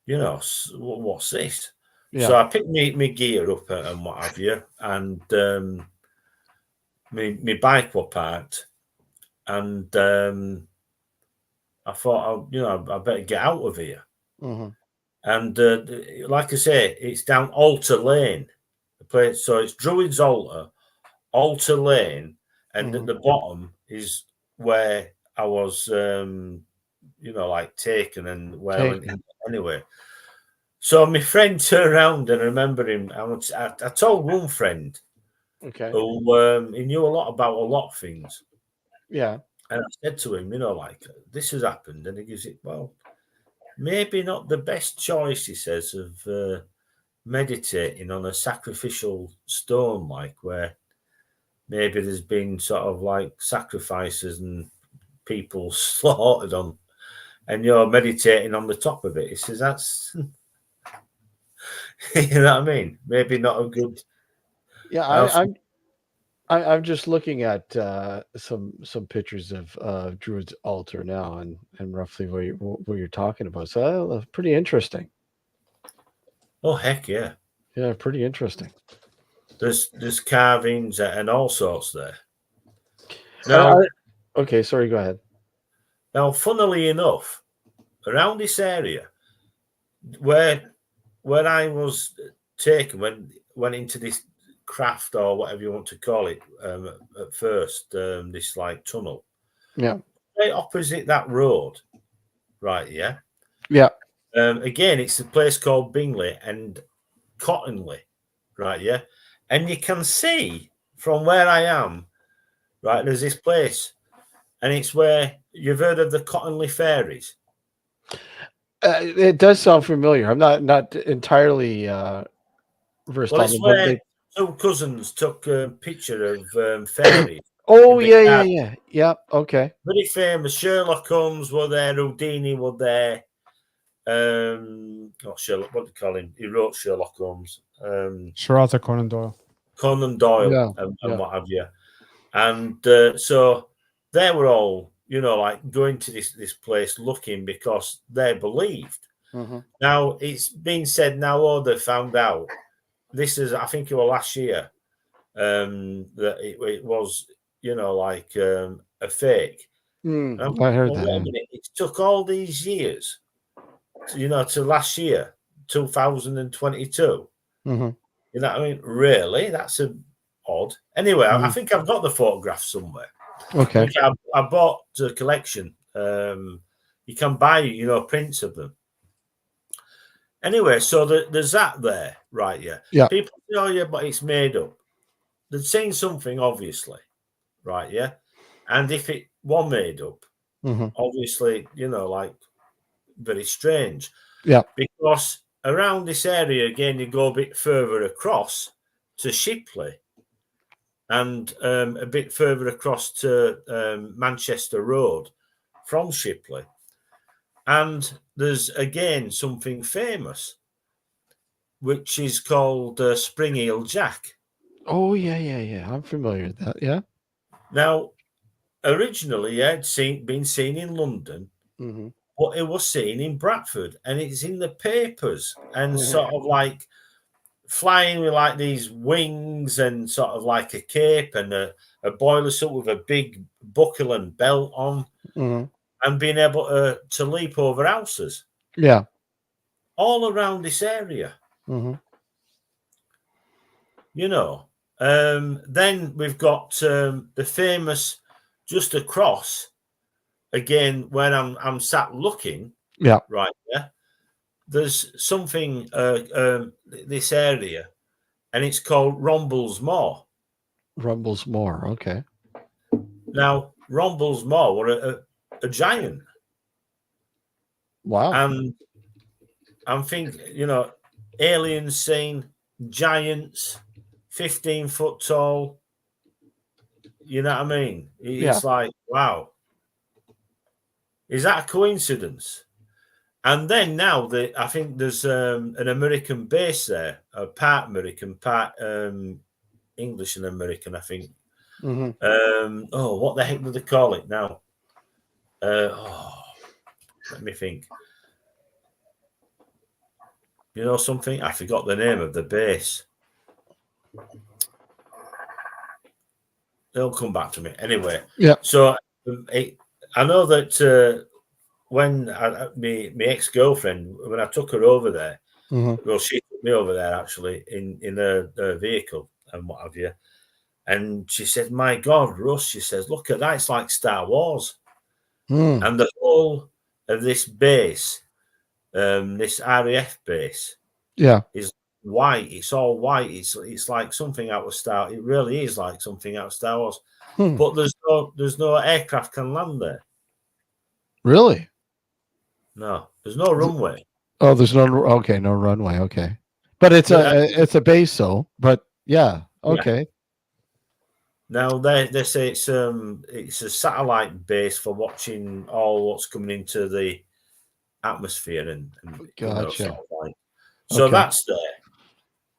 what's this? Yeah. So I picked my gear up and what have you, and my bike was parked, and I thought, I better get out of here. And like I say, it's down Altar Lane, the place. So it's Druid's Altar alter lane, and at the bottom is where I was, like taken and where I went in anyway. So my friend turned around, and I remember him. I told one friend who he knew a lot about a lot of things. Yeah. And I said to him, like, this has happened. And he gives it, well, maybe not the best choice, he says, of meditating on a sacrificial stone, like where maybe there's been sort of like sacrifices and people slaughtered on, and you're meditating on the top of it. He says, that's, you know what I mean? Maybe not a good. Yeah, I'm just looking at some pictures of Druid's altar now, and roughly what you're talking about. So pretty interesting. Oh heck yeah! Yeah, pretty interesting. There's carvings and all sorts there. Now, okay, sorry, go ahead. Now, funnily enough, around this area where I was taken, went into this craft or whatever you want to call it at first, this like tunnel. Yeah. Right opposite that road, right? Yeah. Yeah. Again, it's a place called Bingley and Cottonley, right? Yeah. And you can see from where I am, right, there's this place, and it's where you've heard of the Cottonley fairies. It does sound familiar. I'm not entirely versed on it's where two cousins took a picture of fairies. Oh, yeah. Okay. Very famous. Sherlock Holmes were there. Houdini were there. Not Sherlock. What do you call him? He wrote Sherlock Holmes. Sir Arthur Conan Doyle. Conan Doyle and what have you. And so they were all, like going to this place looking because they believed. Mm-hmm. Now, it's been said now, they found out. This is, I think it was last year, that it was, like a fake. I heard that. It took all these years, to last year, 2022. Mm-hmm. You know what I mean? Really? That's odd. Anyway, I think I've got the photograph somewhere. Okay. I bought a collection. You can buy, prints of them. Anyway, so there's that there, right? Yeah. People say, oh, yeah, but it's made up. They'd seen something, obviously, right? Yeah. And if it was made up, obviously, like very strange. Yeah. Because around this area, again, you go a bit further across to Shipley and a bit further across to Manchester Road from Shipley. And there's, again, something famous, which is called Spring Heel Jack. Oh, yeah. I'm familiar with that, yeah. Now, originally, it had been seen in London, but it was seen in Bradford, and it's in the papers, and sort of like flying with like these wings and sort of like a cape and a boiler suit with a big buckle and belt on. And being able to leap over houses. Yeah. All around this area. Then we've got the famous just across, again, where I'm sat looking. Yeah. Right there. There's something, this area, and it's called Romble's Moor. Rumble's Moor, okay. Now, Romble's Moor were a giant. Wow. And I'm thinking, aliens seen, giants, 15 foot tall. You know what I mean? It's like, wow. Is that a coincidence? And then now I think there's an American base there, part American, part English and American, I think. What the heck do they call it now? Let me think. You know something? I forgot the name of the base. They'll come back to me. Anyway. Yeah. So I know that when my ex-girlfriend, when I took her over there, well, she took me over there actually in a vehicle and what have you. And she said, "My God, Russ," she says, "look at that. It's like Star Wars." Hmm. And the whole of this base, this RAF base, Yeah. is white. It's all white. It's like something out of Star. It really is like something out of Star Wars. Hmm. But there's no aircraft can land there. Really? No, there's no runway. Oh, there's no. Okay, no runway. Okay, but it's a base, though. But yeah. Okay. Now they say it's a satellite base for watching all what's coming into the atmosphere and Gotcha. sort of like. So Okay. that's there.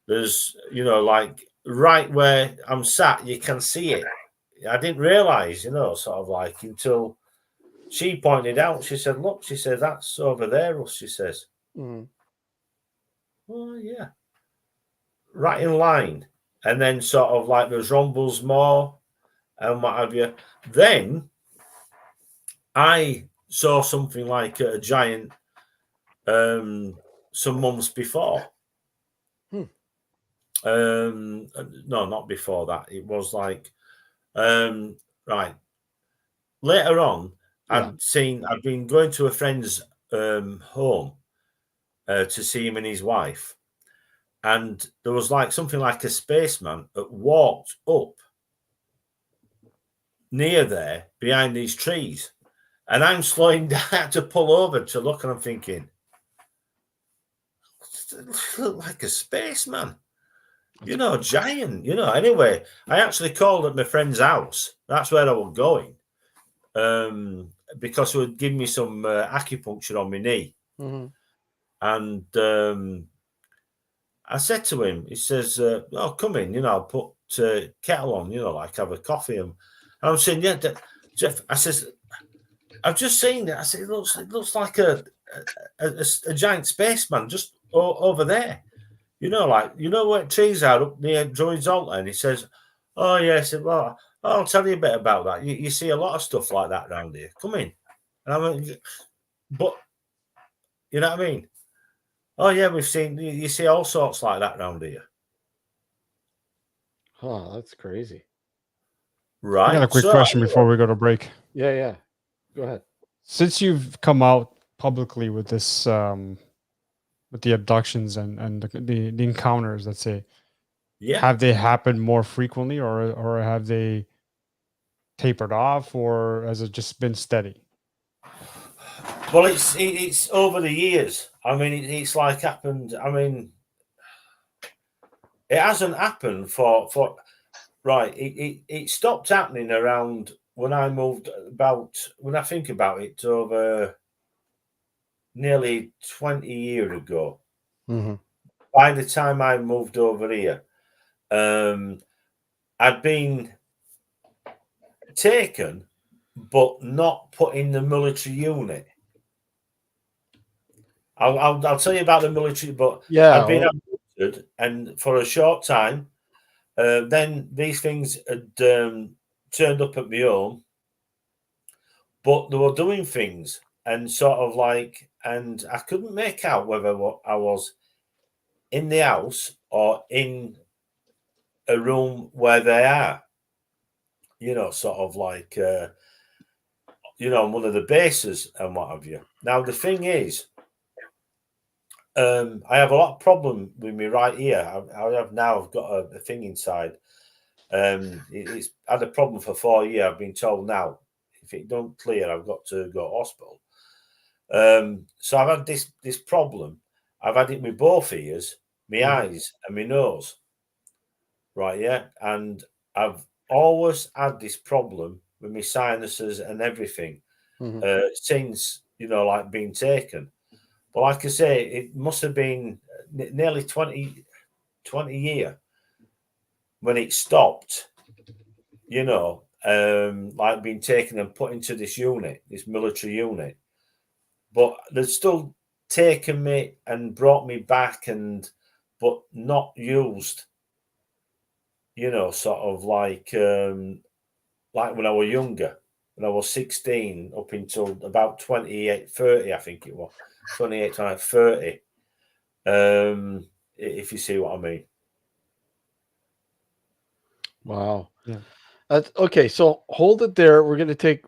There's like right where I'm sat, you can see it. I didn't realize, sort of like until she pointed out. She said, "Look," she said, "that's over there." Russ, she says, Mhm. "Oh yeah, right in line." And then sort of like there's rumbles more and what have you. Then I saw something like a giant some months before. No, not before that. It was like right. Later on, Yeah. I'd been going to a friend's home to see him and his wife. And there was like something like a spaceman that walked up near there behind these trees. And I'm slowing down to pull over to look, and I'm thinking, look like a spaceman, giant, Anyway, I actually called at my friend's house. That's where I was going, because it would give me some acupuncture on my knee. Mm-hmm. And I said to him, he says, "Oh, come in, I'll put kettle on, like have a coffee." And I'm saying, "Yeah, Jeff," I says, "I've just seen it." I said, it looks like a giant spaceman just over there. Where trees are up near Druid's Altar. And he says, "Oh, yeah." I said, "Well, I'll tell you a bit about that. You see a lot of stuff like that around here. Come in." And I went, "But, you know what I mean? Oh, yeah, you see all sorts like that around here." Huh, that's crazy. I got a Right. quick question before we go to break. Yeah. Go ahead. Since you've come out publicly with this, with the abductions and the encounters, let's say, Yeah. have they happened more frequently, or have they tapered off, or has it just been steady? Well, it's over the years. I mean, it's like happened. I mean, it hasn't happened for right. It stopped happening around when I moved about. When I think about it, over nearly 20 years ago. Mm-hmm. By the time I moved over here, I'd been taken, but not put in the military unit. I'll tell you about the military, but Yeah. I'd been abducted, and for a short time, then these things had turned up at my home, but they were doing things and sort of like, and I couldn't make out whether I was in the house or in a room where they are, sort of like, on one of the bases and what have you. Now, the thing is, I have a lot of problem with me right here. I've got a thing inside. It's had a problem for 4 years. I've been told now, if it don't clear, I've got to go to hospital. So I've had this problem. I've had it with both ears, my eyes, and my nose. Right, yeah, and I've always had this problem with my sinuses and everything since like being taken. But like I say, it must have been nearly 20 years when it stopped, like being taken and put into this unit, this military unit. But they've still taken me and brought me back, but not used, sort of like when I was younger, when I was 16 up until about 28, 30, I think it was 28 to 30. If you see what I mean. Wow. Yeah. That's okay. So hold it there. We're gonna take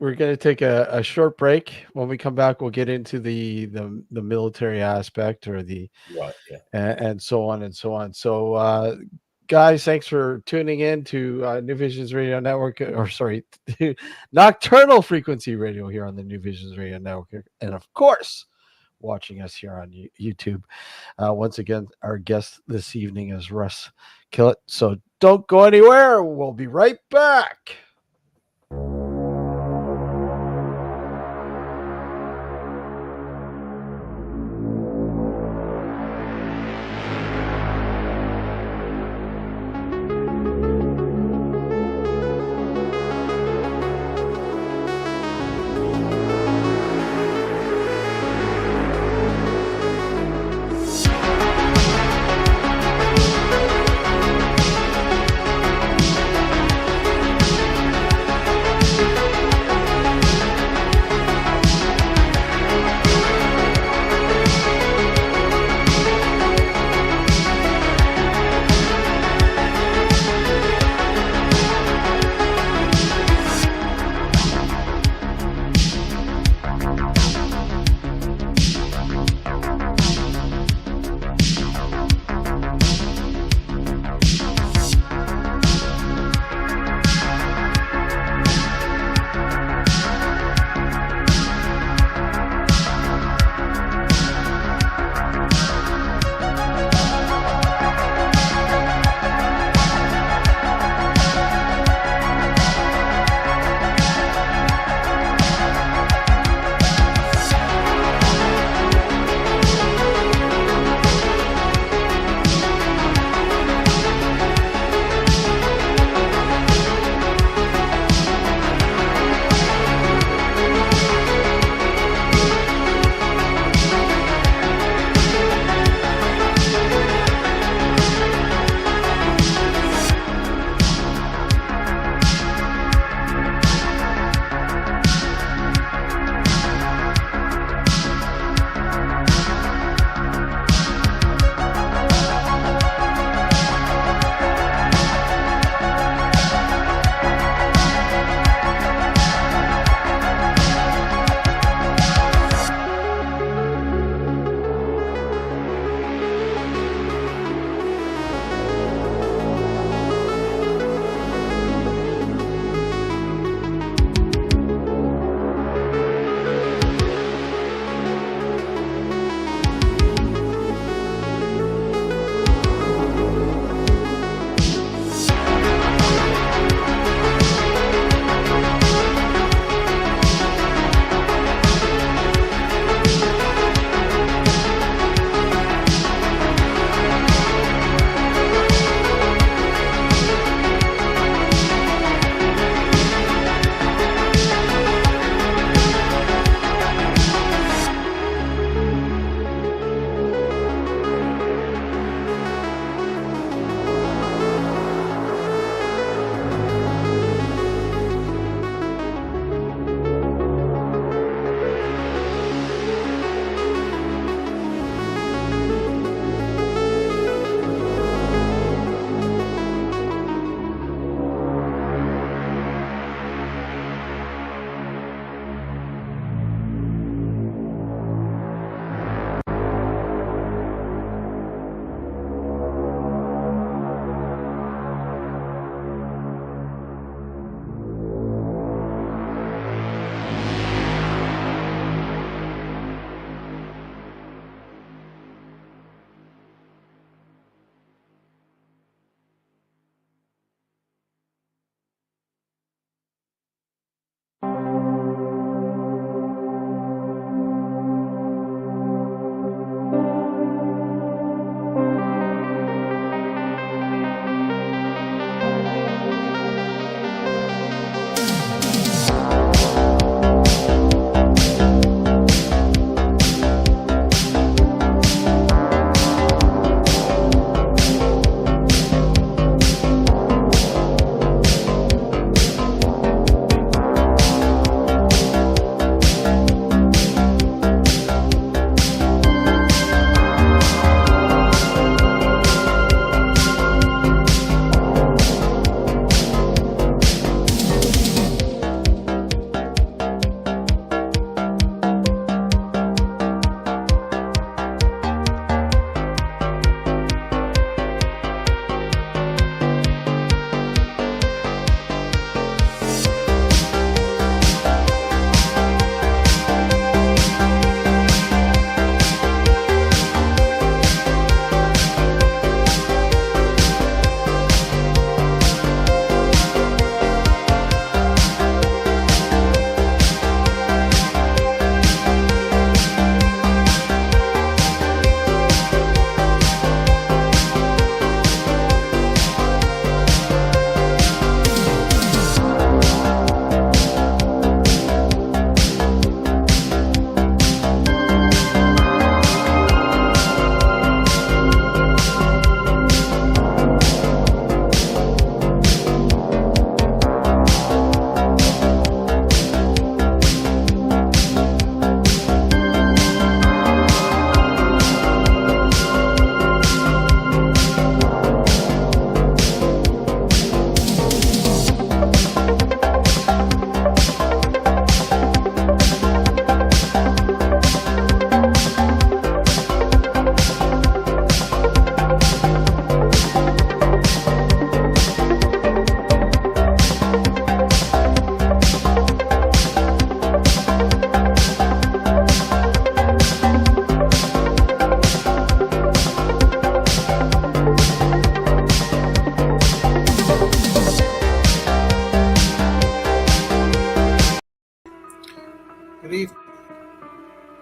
a short break. When we come back, we'll get into the military aspect or the Right. Yeah. and so on and so on. So guys, thanks for tuning in to New Visions Radio Network, or sorry, Nocturnal Frequency Radio here on the New Visions Radio Network, and of course, watching us here on YouTube. Once again, our guest this evening is Russ Kellett. So don't go anywhere. We'll be right back.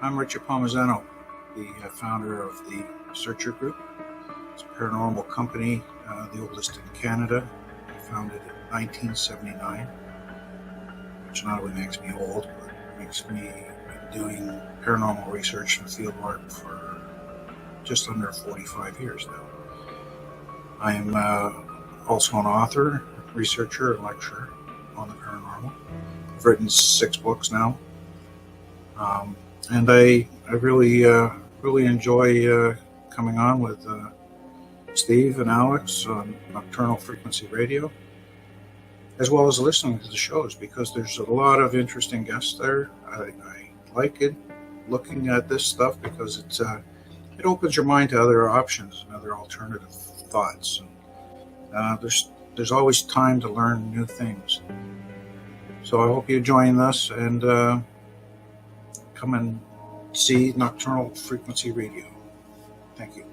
I'm Richard Palmisano, the founder of the Searcher Group. It's a paranormal company, the oldest in Canada. I founded it in 1979, which not only makes me old, but makes me doing paranormal research and field work for just under 45 years now. I am also an author, researcher, and lecturer on the paranormal. I've written 6 books now. And I really enjoy coming on with Steve and Alex on Nocturnal Frequency Radio, as well as listening to the shows, because there's a lot of interesting guests there. I like it, looking at this stuff, because it opens your mind to other options and other alternative thoughts. And there's always time to learn new things. So I hope you join us and come and see Nocturnal Frequency Radio. Thank you.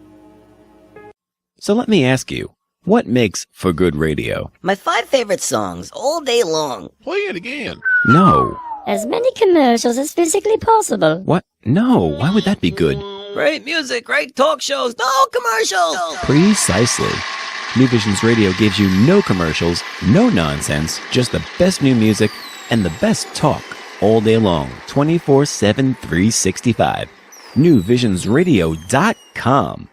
So let me ask you, what makes for good radio? My 5 favorite songs all day long. Play it again. No. As many commercials as physically possible. What? No, why would that be good? Great music, great talk shows, no commercials. Precisely. New Visions Radio gives you no commercials, no nonsense, just the best new music and the best talk all day long, 24/7, 365. NewVisionsRadio.com.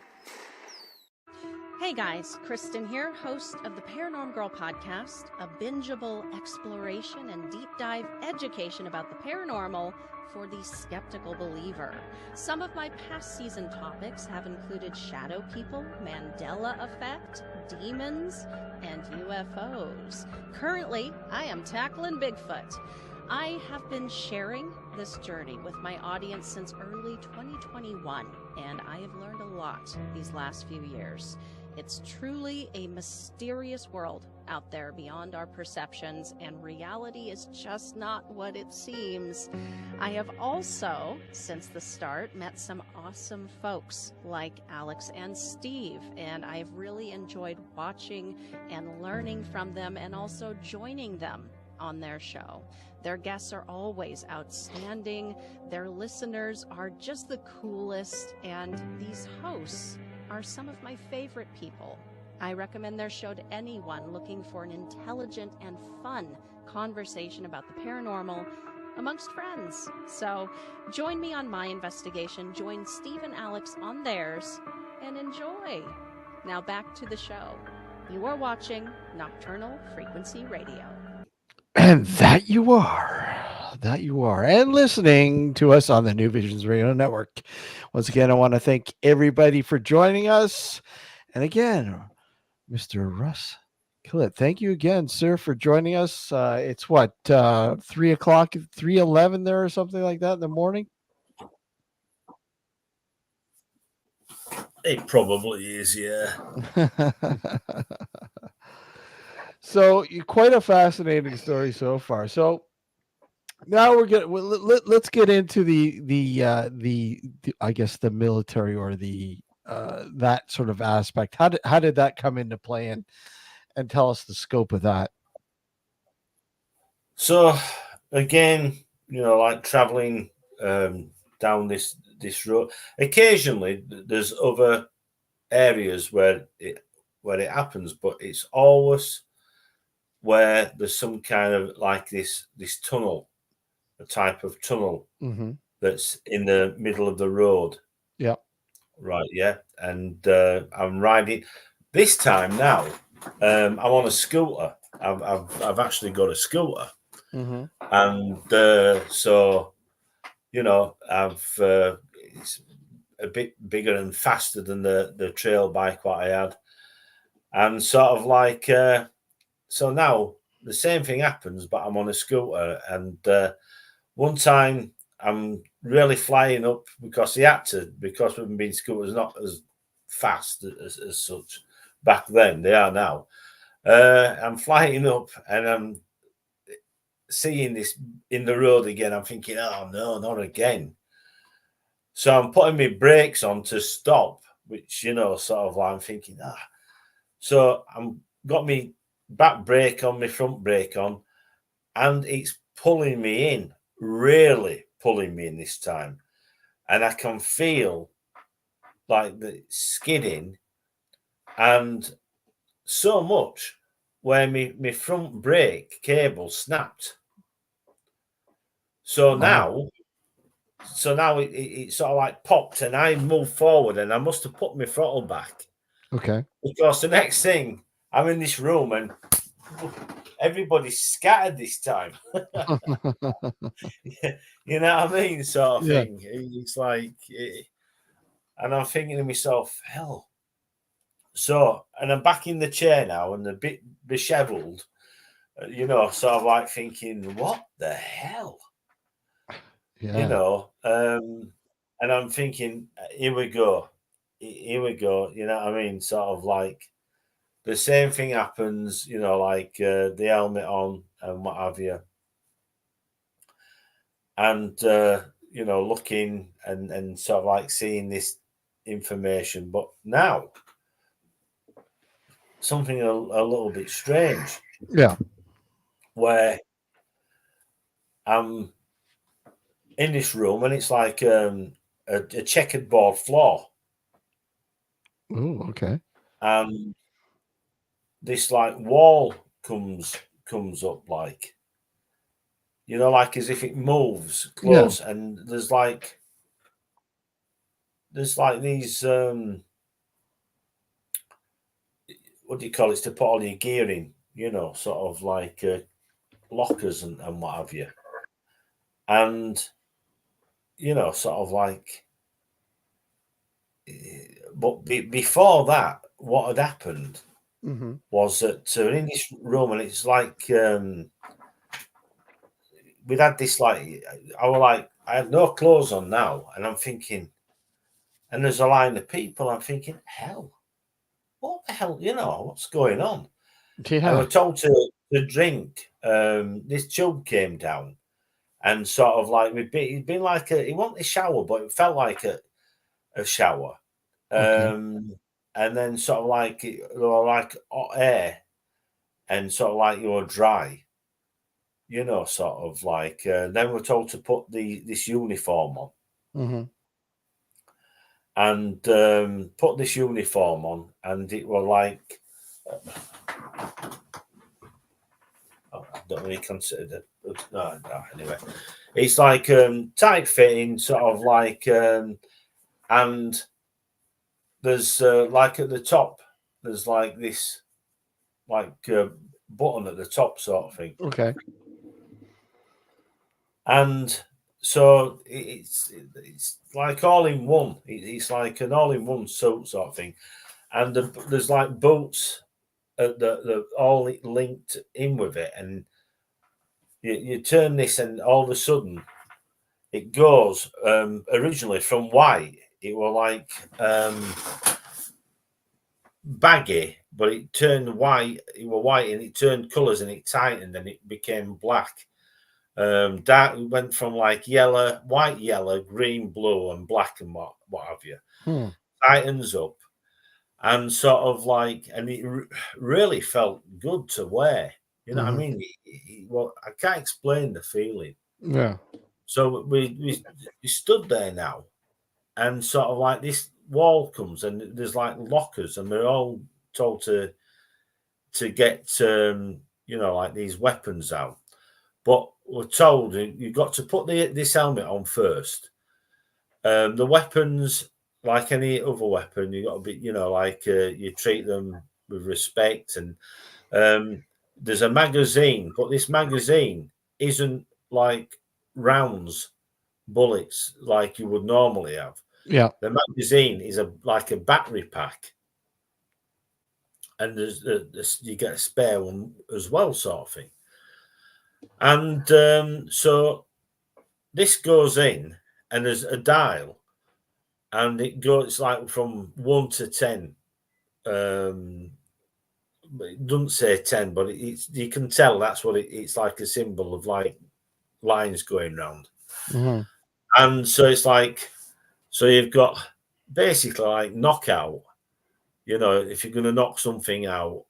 Hey guys, Kristen here, host of the Paranormal Girl podcast, a bingeable exploration and deep dive education about the paranormal for the skeptical believer. Some of my past season topics have included shadow people, Mandela effect, demons, and UFOs. Currently, I am tackling Bigfoot. I have been sharing this journey with my audience since early 2021, and I have learned a lot these last few years. It's truly a mysterious world out there beyond our perceptions, and reality is just not what it seems. I have also, since the start, met some awesome folks like Alex and Steve, and I've really enjoyed watching and learning from them and also joining them on their show. Their guests are always outstanding, their listeners are just the coolest, and these hosts are some of my favorite people. I recommend their show to anyone looking for an intelligent and fun conversation about the paranormal amongst friends. So join me on my investigation, join Steve and Alex on theirs, and enjoy. Now back to the show. You are watching Nocturnal Frequency Radio. And that you are. And listening to us on the New Visions Radio Network. Once again, I want to thank everybody for joining us. And again, Mr. Russ Kellett, thank you again, sir, for joining us. It's what, 3 o'clock, 3:11 there or something like that in the morning? It probably is, yeah. So, quite a fascinating story so far. So, now let's get into the I guess the military or the that sort of aspect. How did that come into play, and tell us the scope of that? So again, like traveling down this road, occasionally there's other areas where it happens, but it's always where there's some kind of like this tunnel, a type of tunnel that's in the middle of the road. Yeah. Right. Yeah. And I'm riding this time now. I'm on a scooter. I've actually got a scooter, and so it's a bit bigger and faster than the trail bike what I had, and sort of like so now the same thing happens, but I'm on a scooter, and one time I'm really flying up because because we've been scooters not as fast as such back then. They are now. I'm flying up and I'm seeing this in the road again. I'm thinking, oh no, not again. So I'm putting my brakes on to stop, which, sort of like I'm thinking, So I'm got my back brake on, my front brake on, and it's pulling me in, really pulling me in this time. and I can feel like the skidding, and so much where my front brake cable snapped. So now it sort of like popped, and I moved forward, and I must have put my throttle back. Okay. Because the next thing, I'm in this room and everybody's scattered this time. You know what I mean? Sort of thing. It's like, and I'm thinking to myself, hell. So, and I'm back in the chair now and a bit disheveled, you know, sort of like thinking, what the hell? Yeah. You know, and I'm thinking, here we go. Here we go. You know what I mean? Sort of like the same thing happens, you know, like the helmet on and what have you. And, you know, looking and sort of like seeing this information. But now, something a little bit strange. Yeah. Where I'm in this room and it's like a checkered board floor. Oh, okay. And this like wall comes up, like, you know, like as if it moves close, and there's like these what do you call it, to put all your gear in, you know, sort of like lockers and what have you. And you know, sort of like, but before that, what had happened was that in this room, and it's like we'd had this, like, I had no clothes on now, and I'm thinking, and there's a line of people, I'm thinking, hell, what the hell, you know, what's going on? Yeah. And we're told to drink. This tube came down, and sort of like it'd been like it wasn't a shower, but it felt like a shower. And then sort of like there were like hot air, and sort of like you were dry, you know, sort of like. Then we're told to put this uniform on, and put this uniform on, and it were like. I don't really consider it. No, anyway, it's like tight fitting, sort of like, and there's like at the top, there's like this, like button at the top, sort of thing. Okay. And so it's like all in one. It's like an all in one suit sort of thing, and there's like boots. The all linked in with it, and you turn this, and all of a sudden it goes originally from white, it was like baggy, but it turned white, it was white, and it turned colours, and it tightened, and it became black. Dark, it went from like yellow, white, yellow, green, blue, and black, and what have you. Tightens up. And sort of like, and it really felt good to wear. You know what I mean? Well, I can't explain the feeling. Yeah. So we stood there now, and sort of like this wall comes, and there's like lockers, and we're all told to get you know, like these weapons out. But we're told you've got to put this helmet on first. The weapons, like any other weapon, you got to be, you know, like you treat them with respect. And there's a magazine, but this magazine isn't like rounds, bullets like you would normally have. Yeah. The magazine is like a battery pack, and there's you get a spare one as well, sort of thing. And so this goes in, and there's a dial. And it goes like from 1 to 10. It doesn't say 10, but you can tell that's what it's like, a symbol of like lines going round. And so it's like, so you've got basically like knockout, you know, if you're going to knock something out,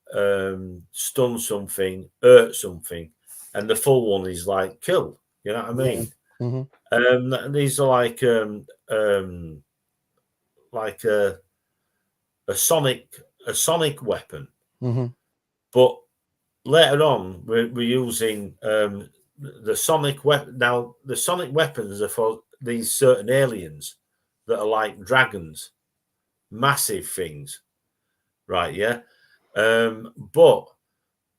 stun something, hurt something, and the full one is like kill, you know what I mean? These are like a sonic weapon. Mm-hmm. But later on, we're using the sonic weapon. Now, the sonic weapons are for these certain aliens that are like dragons, massive things, right? Yeah. But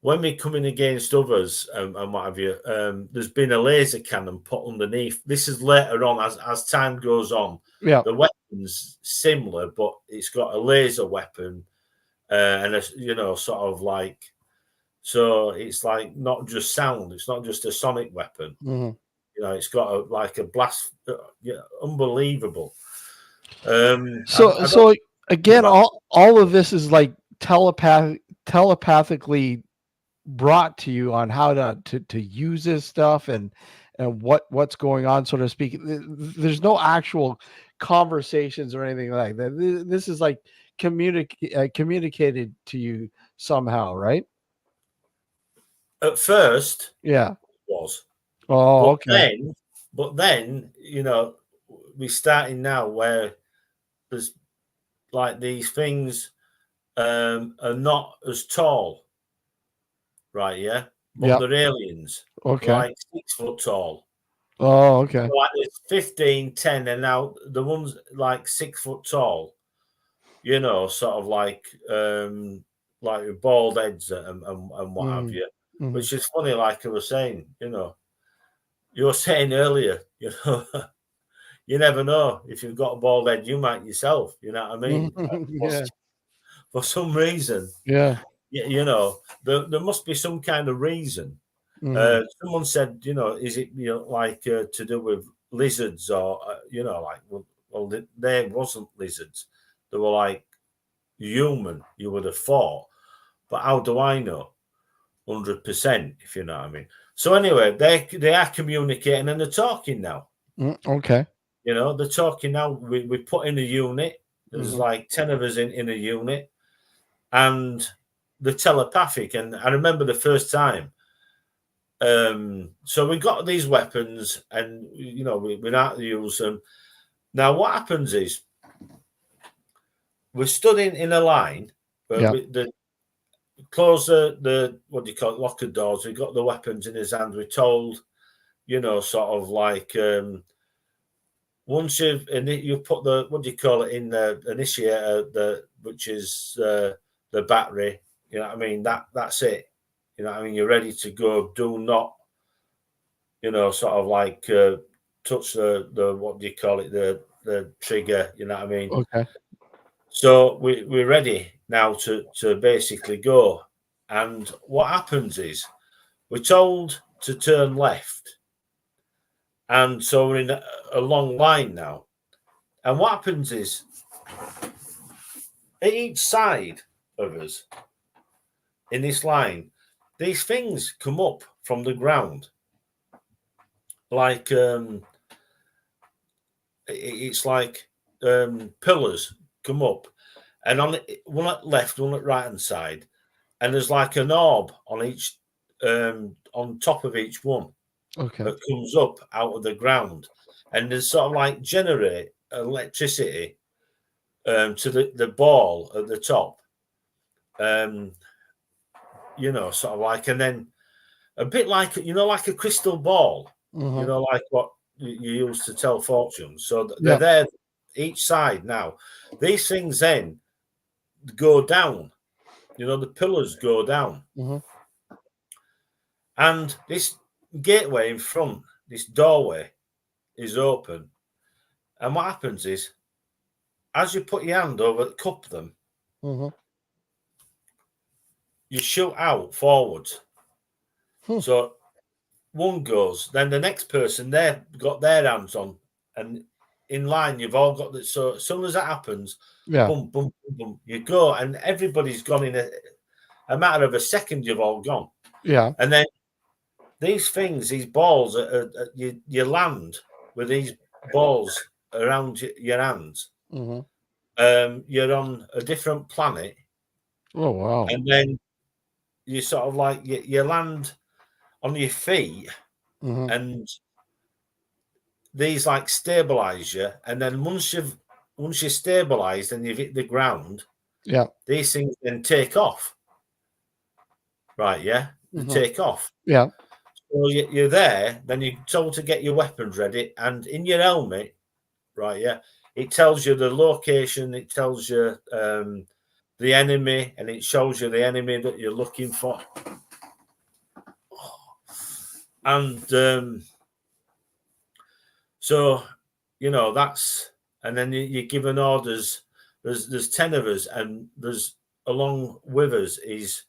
when we're coming against others and what have you, there's been a laser cannon put underneath. This is later on as time goes on. Yeah. The weapon's similar, but it's got a laser weapon and a, sort of like, so it's like not just sound. It's not just a sonic weapon. Mm-hmm. It's got a blast. Unbelievable. So again, all of this is like telepathically brought to you on how to use this stuff and what's going on, so to speak. There's no actual conversations or anything like that. This is like communicated to you somehow, right? At first, yeah, it was. Oh, okay. But then, we're starting now where there's like these things are not as tall, right? Yeah, but they're aliens. Okay. They're like 6 foot tall. Oh, okay. So like there's 15, 10, and now the ones like 6 foot tall, sort of like with bald heads and what have you. Mm-hmm. Which is funny, like I was saying, you were saying earlier, you never know. If you've got a bald head, you might yourself, you know what I mean? Yeah. For some reason. Yeah. There must be some kind of reason. Mm-hmm. Someone said, is it like to do with lizards or well, they wasn't lizards. They were like human, you would have thought. But how do I know? 100%, if you know what I mean. So anyway, they are communicating and they're talking now. Okay. They're talking now. We put in a unit. There's like 10 of us in a unit, and the telepathic. And I remember the first time. So we got these weapons, and we know to use them. Now what happens is we're stood in a line. The close the what do you call it, locker doors. We got the weapons in his hand. We're told, sort of like once you put the what do you call it in the initiator, which is the battery. You know what I mean? That's it. You know what I mean? You're ready to go. Do not, sort of like touch the what do you call it, the trigger. You know what I mean? Okay. So we're ready now to basically go. And what happens is we're told to turn left. And so we're in a long line now. And what happens is at each side of us in this line, these things come up from the ground. Like it's like pillars come up. And on one at left, one at right hand side, and there's like an orb on each on top of each one. Okay. That comes up out of the ground, and there's sort of like generate electricity to the ball at the top. Sort of like, and then a bit like like a crystal ball. Like what you use to tell fortunes. So they're there each side now. These things then go down. The pillars go down. And this gateway in front, this doorway, is open. And what happens is, as you put your hand over, cup them, you shoot out forwards. So one goes, then the next person there got their hands on, and in line you've all got that. So as soon as that happens, boom, boom, boom, boom, you go, and everybody's gone in a matter of a second. You've all gone, and then these things, these balls, you land with these balls around your hands. You're on a different planet. Oh wow! And then you sort of like you land on your feet, and these like stabilize you, and then once you're stabilized and you've hit the ground, Yeah. these things then take off. Right, yeah, they take off. Yeah. So you're there, then you're told to get your weapons ready, and in your helmet, right, yeah, it tells you the location, it tells you the enemy, and it shows you the enemy that you're looking for. And so, you know, that's, and then you're given orders. There's 10 of us, and there's along with us is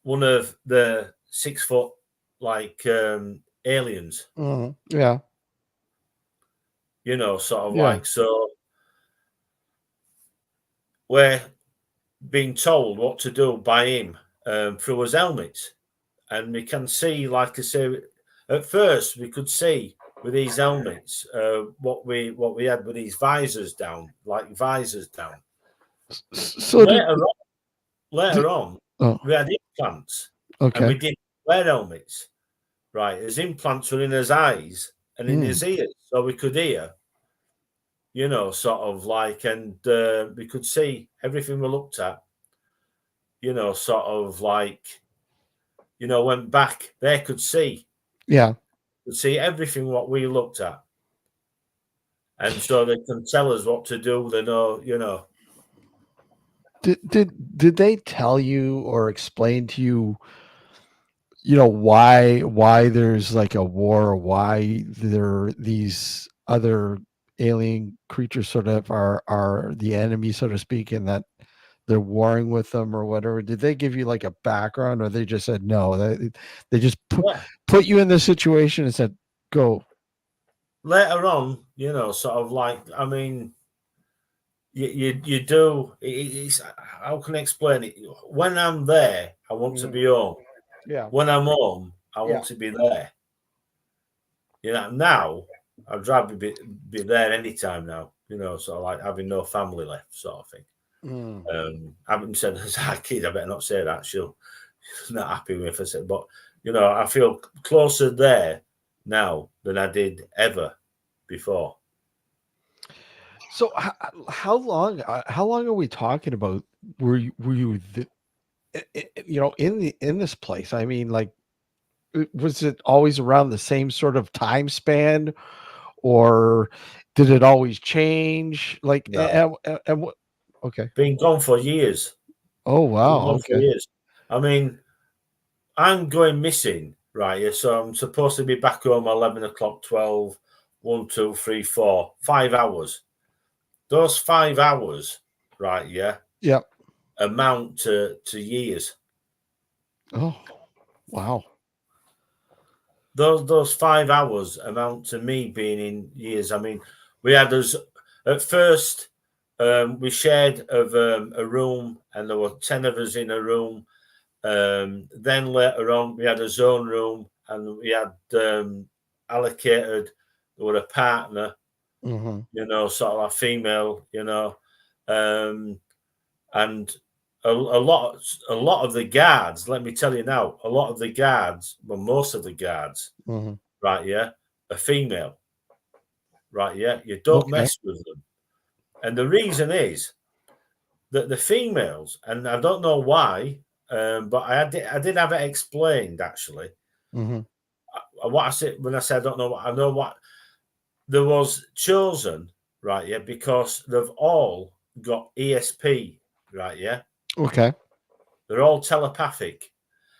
one of the 6 foot like aliens, Yeah. you know, sort of Yeah. like, so we're being told what to do by him through his helmets, and we can see, like I say, at first we could see with these helmets what we had with these visors down, like visors down. So later on, oh, we had implants, okay. and we didn't wear helmets. Right, his implants were in his eyes and in his ears, so we could hear, you know, sort of like, and we could see everything we looked at, you know, sort of like, you know, went back, they could see everything what we looked at. And so they can tell us what to do. They know, you know. Did they tell you or explain to you, you know, why there's like a war, or why there these other alien creatures sort of are the enemy, so to speak, and that they're warring with them or whatever? Did they give you like a background, or they just said no? They just put you in this situation and said go? Later on, you know, sort of like, I mean, you do. It's, how can I explain it? When I'm there, I want to be home. Yeah. When I'm home, I want to be there. You know, now I'd rather be there anytime now. You know, sort of like having no family left, sort of thing. I haven't said as a kid, I better not say that. She's not happy with me if I said, but you know, I feel closer there now than I did ever before. So how long are we talking about? Were you you know, in this place? I mean, like, was it always around the same sort of time span, or did it always change? Like, No. and what? Okay. Been gone for years. Oh wow. Been gone for Okay. years. I mean, I'm going missing, right? Yeah, so I'm supposed to be back home 11 o'clock, 12, 1, 2, 3, 4, 5 hours. Those 5 hours, right? Yeah. Yep. Amount to years. Oh, wow. Those 5 hours amount to me being in years. I mean, we had us at first. We shared of a room, and there were 10 of us in a room. Then later on, we had a zone room, and we had allocated. There were a partner, you know, sort of a female, you know, and a lot of the guards. Let me tell you now, a lot of the guards, well, most of the guards, right, yeah, are female, right, yeah. You don't mess with them, and the reason is that the females, and I don't know why. But I did have it explained actually. What I said when I said I don't know what, I know what there was chosen, right? Yeah, because they've all got ESP, right? Yeah. Okay. They're all telepathic.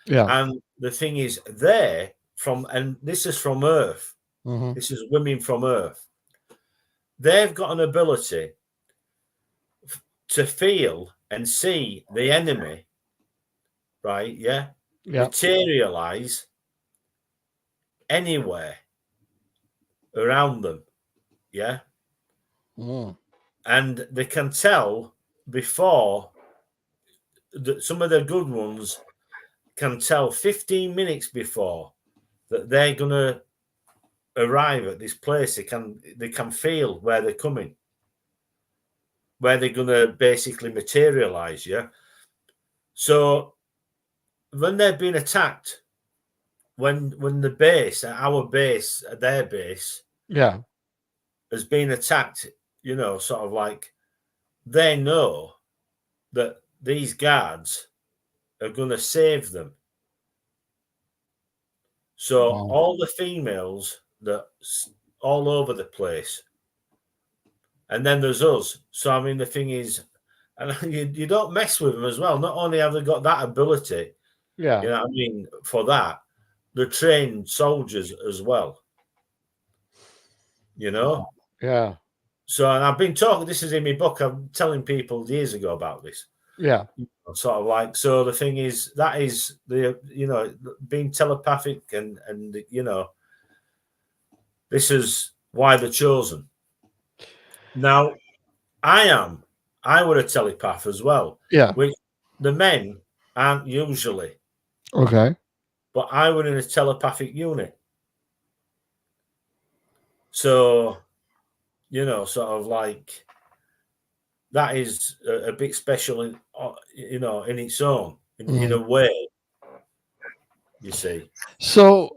Yeah. And the thing is, they're from, and this is from Earth. This is women from Earth. They've got an ability to feel and see the enemy, right? Yeah. Materialize anywhere around them, yeah. And they can tell before that some of the good ones can tell 15 minutes before that they're gonna arrive at this place. They can feel where they're coming, where they're gonna basically materialize, yeah. So when they've been attacked, when the base, our base, their base, yeah, has been attacked, you know, sort of like they know that these guards are going to save them. So Wow. all the females that's all over the place. And then there's us. So, I mean, the thing is, and you don't mess with them as well. Not only have they got that ability, Yeah. you know what I mean, for that, they're trained soldiers as well. You know? Yeah. So, and I've been talking, this is in my book, I'm telling people years ago about this. Yeah. Sort of like, so the thing is, that is the, you know, being telepathic and you know, this is why they're chosen. Now, I were a telepath as well. Yeah. Which the men aren't usually. Okay. But I were in a telepathic unit. So, you know, sort of like that is a bit special in, you know, in its own, in a way, you see. So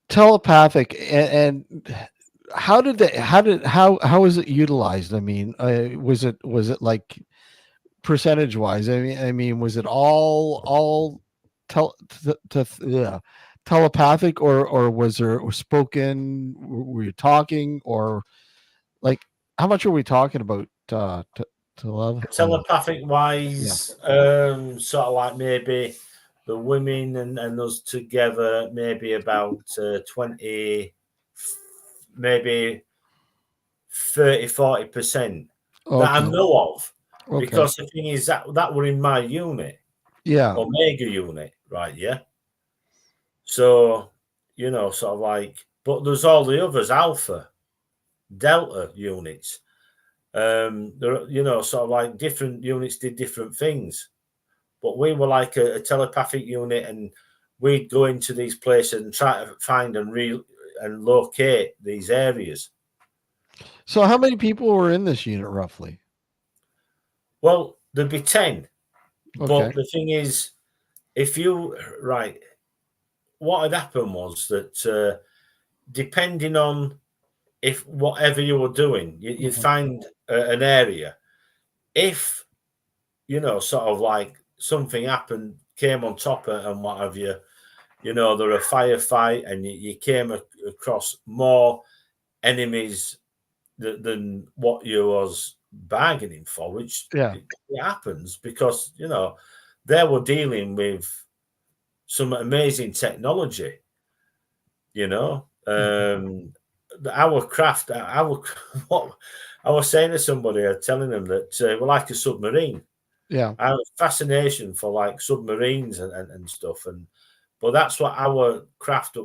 telepathic and how was it utilized? I mean, was it like percentage wise? I mean, was it all telepathic or was there spoken? Were you talking or like how much are we talking about? Telepathic wise, sort of like maybe the women and us together, maybe about 20, maybe 30-40% that I know of. Okay. Because the thing is that were in my unit, Omega unit, right? Yeah. So, you know, sort of like, but there's all the others, Alpha, Delta units. There, you know, sort of like different units did different things, but we were like a telepathic unit, and we'd go into these places and try to find and locate these areas. So, how many people were in this unit roughly? Well, there'd be 10, Okay. but the thing is, what had happened was that depending on if whatever you were doing, you'd find an area. If, you know, sort of like something happened, came on top of and what have you, you know, there a firefight and you came across more enemies than what you was bargaining for, which it happens because, you know, they were dealing with some amazing technology, you know. Our craft, what I was saying to somebody, telling them that we're like a submarine. Yeah. I have a fascination for like submarines and stuff, but that's what our craft.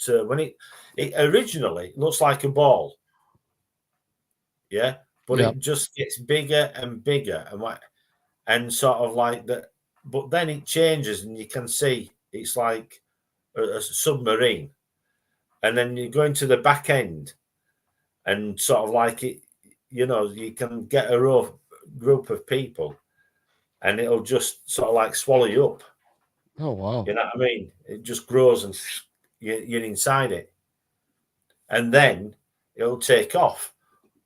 When it originally looks like a ball, yeah, but it just gets bigger and bigger and sort of like that. But then it changes, and you can see it's like a submarine, and then you go into the back end, and sort of like it, you know, you can get a group of people, and it'll just sort of like swallow you up. Oh wow! You know what I mean? It just grows, and you're inside it, and then it'll take off.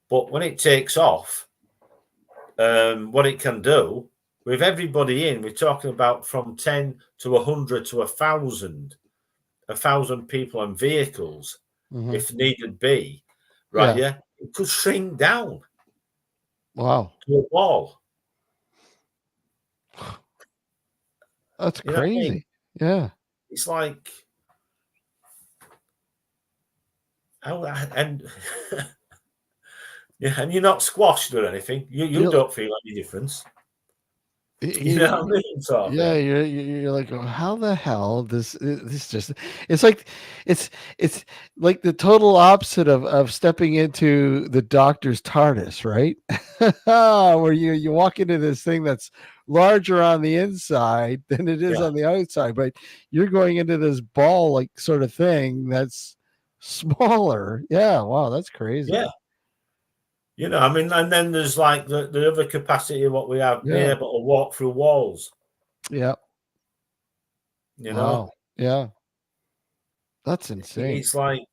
But when it takes off, what it can do with everybody in, we're talking about from 10 to 100 to 1,000 people and vehicles, if needed be, right? Yeah, it could shrink down. Wow, to a wall. That's crazy. I mean? Yeah, it's like, and yeah, and you're not squashed or anything. You don't feel any difference. You know what I mean? Sort of yeah, you're like, oh, how the hell this just? It's like it's like the total opposite of stepping into the doctor's TARDIS, right? Where you walk into this thing that's larger on the inside than it is on the outside, but you're going into this ball like sort of thing that's smaller. Yeah, wow, that's crazy. Yeah. You know, I mean, and then there's like the other capacity of what we have, being able to walk through walls. Yeah. You know? Yeah. That's insane. It's like,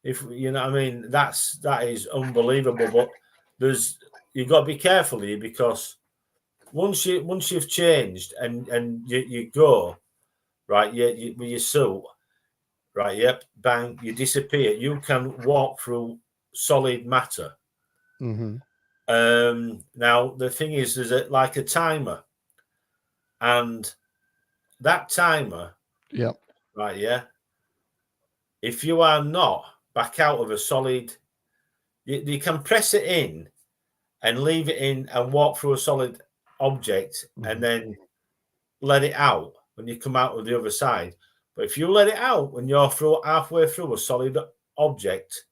If you know what I mean, that is unbelievable. But you've got to be careful here, because once you've changed and you go right, you with your suit, right, yep, bang, you disappear. You can walk through solid matter. Mm-hmm. Now the thing is, there's like a timer, and that timer, Yep. right, yeah. If you are not back out of a solid, you can press it in and leave it in and walk through a solid object, and then let it out when you come out of the other side. But if you let it out when you're halfway through a solid object,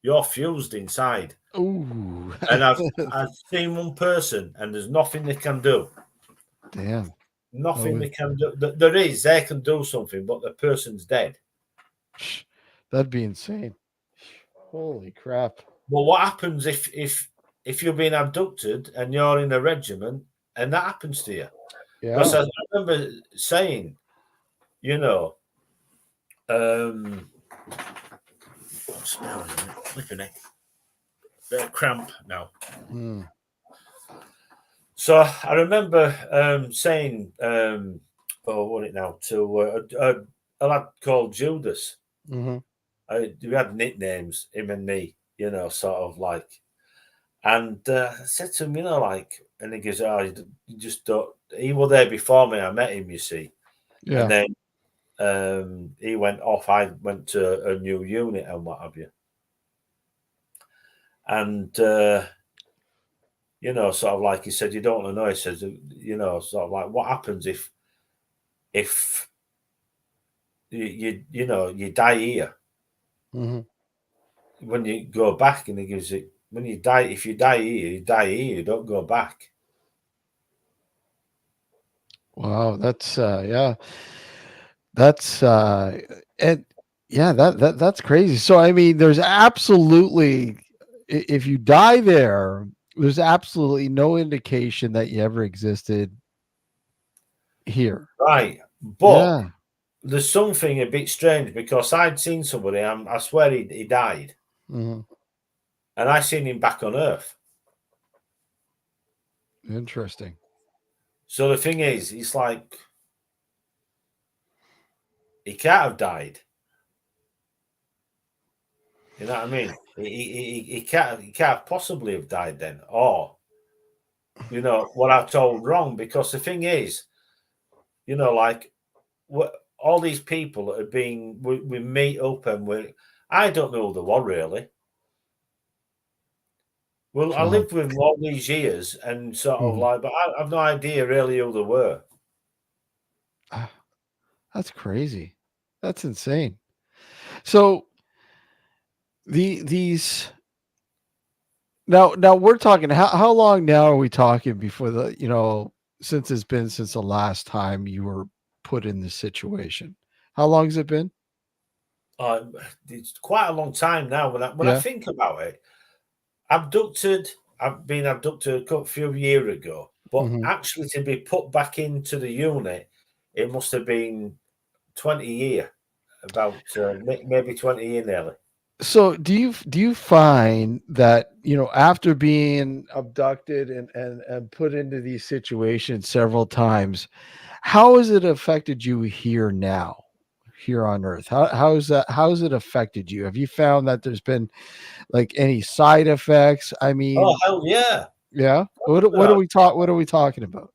you're fused inside. Ooh. And I've seen one person, and there's nothing they can do. Damn. Nothing they can do. They can do something, but the person's dead. That'd be insane. Holy crap. Well, what happens if you're being abducted and you're in a regiment and that happens to you? Yeah. Because I remember saying, you know, flipping it, cramp now. Mm. So I remember saying, what it now, to a lad called Judas. Mm-hmm. We had nicknames, him and me, you know, sort of like. And I said to him, you know, like, and he goes, "Oh, you just don't." He was there before me. I met him, you see. Yeah. And then he went off. I went to a new unit and what have you. And you know, sort of like he said, you don't want to know. He says, you know, sort of like, what happens if you know you die here? Mm-hmm. When you go back, and he gives it, when you die, if you die here, you die here. You don't go back. Wow, that's yeah. That's and yeah, that's crazy. So I mean, there's absolutely, if you die there's absolutely no indication that you ever existed here. Right. But Yeah. there's something a bit strange, because I'd seen somebody, I swear he died. Mm-hmm. And I seen him back on Earth. Interesting. So the thing is, it's like, he can't have died. You know what I mean? He can't possibly have died then. Or, you know, what I told wrong. Because the thing is, you know, like, all these people that are being, we meet up and I don't know who they were really. Well, I lived with them all these years and sort of like, but I have no idea really who they were. That's crazy. That's insane. So these now we're talking, how long now are we talking before since the last time you were put in this situation? How long has it been? It's quite a long time now. When I think about it, I've been abducted a few years ago, but actually to be put back into the unit, it must have been 20 years, about maybe 20 years nearly. So do you find that, after being abducted and put into these situations several times, how has it affected you here on Earth? How has it affected you? Have you found that there's been like any side effects? I mean, Oh hell yeah. Yeah. What are we talking about?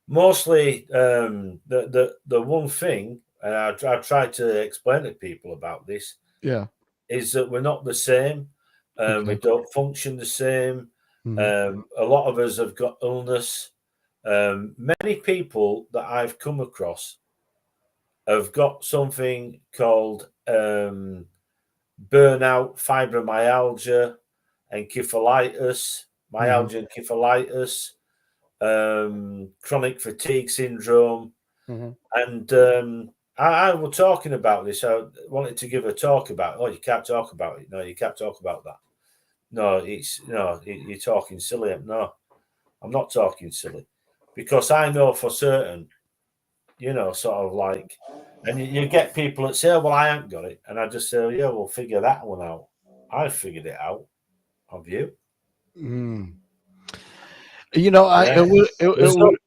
Mostly the one thing, and I tried to explain to people about this, Yeah. is that we're not the same. We don't function the same. Mhm. A lot of us have got illness. Many people that I've come across have got something called burnout, fibromyalgia, encephalitis, myalgia, encephalitis, chronic fatigue syndrome. And I was talking about this. I wanted to give a talk about. Oh, you can't talk about it. No, you can't talk about that. No, you're talking silly. No, I'm not talking silly, because I know for certain, sort of like, And you get people that say, oh, well, I haven't got it. And I just say, yeah, we'll figure that one out. I figured it out. Have you? Mm. You know, Yeah. it would.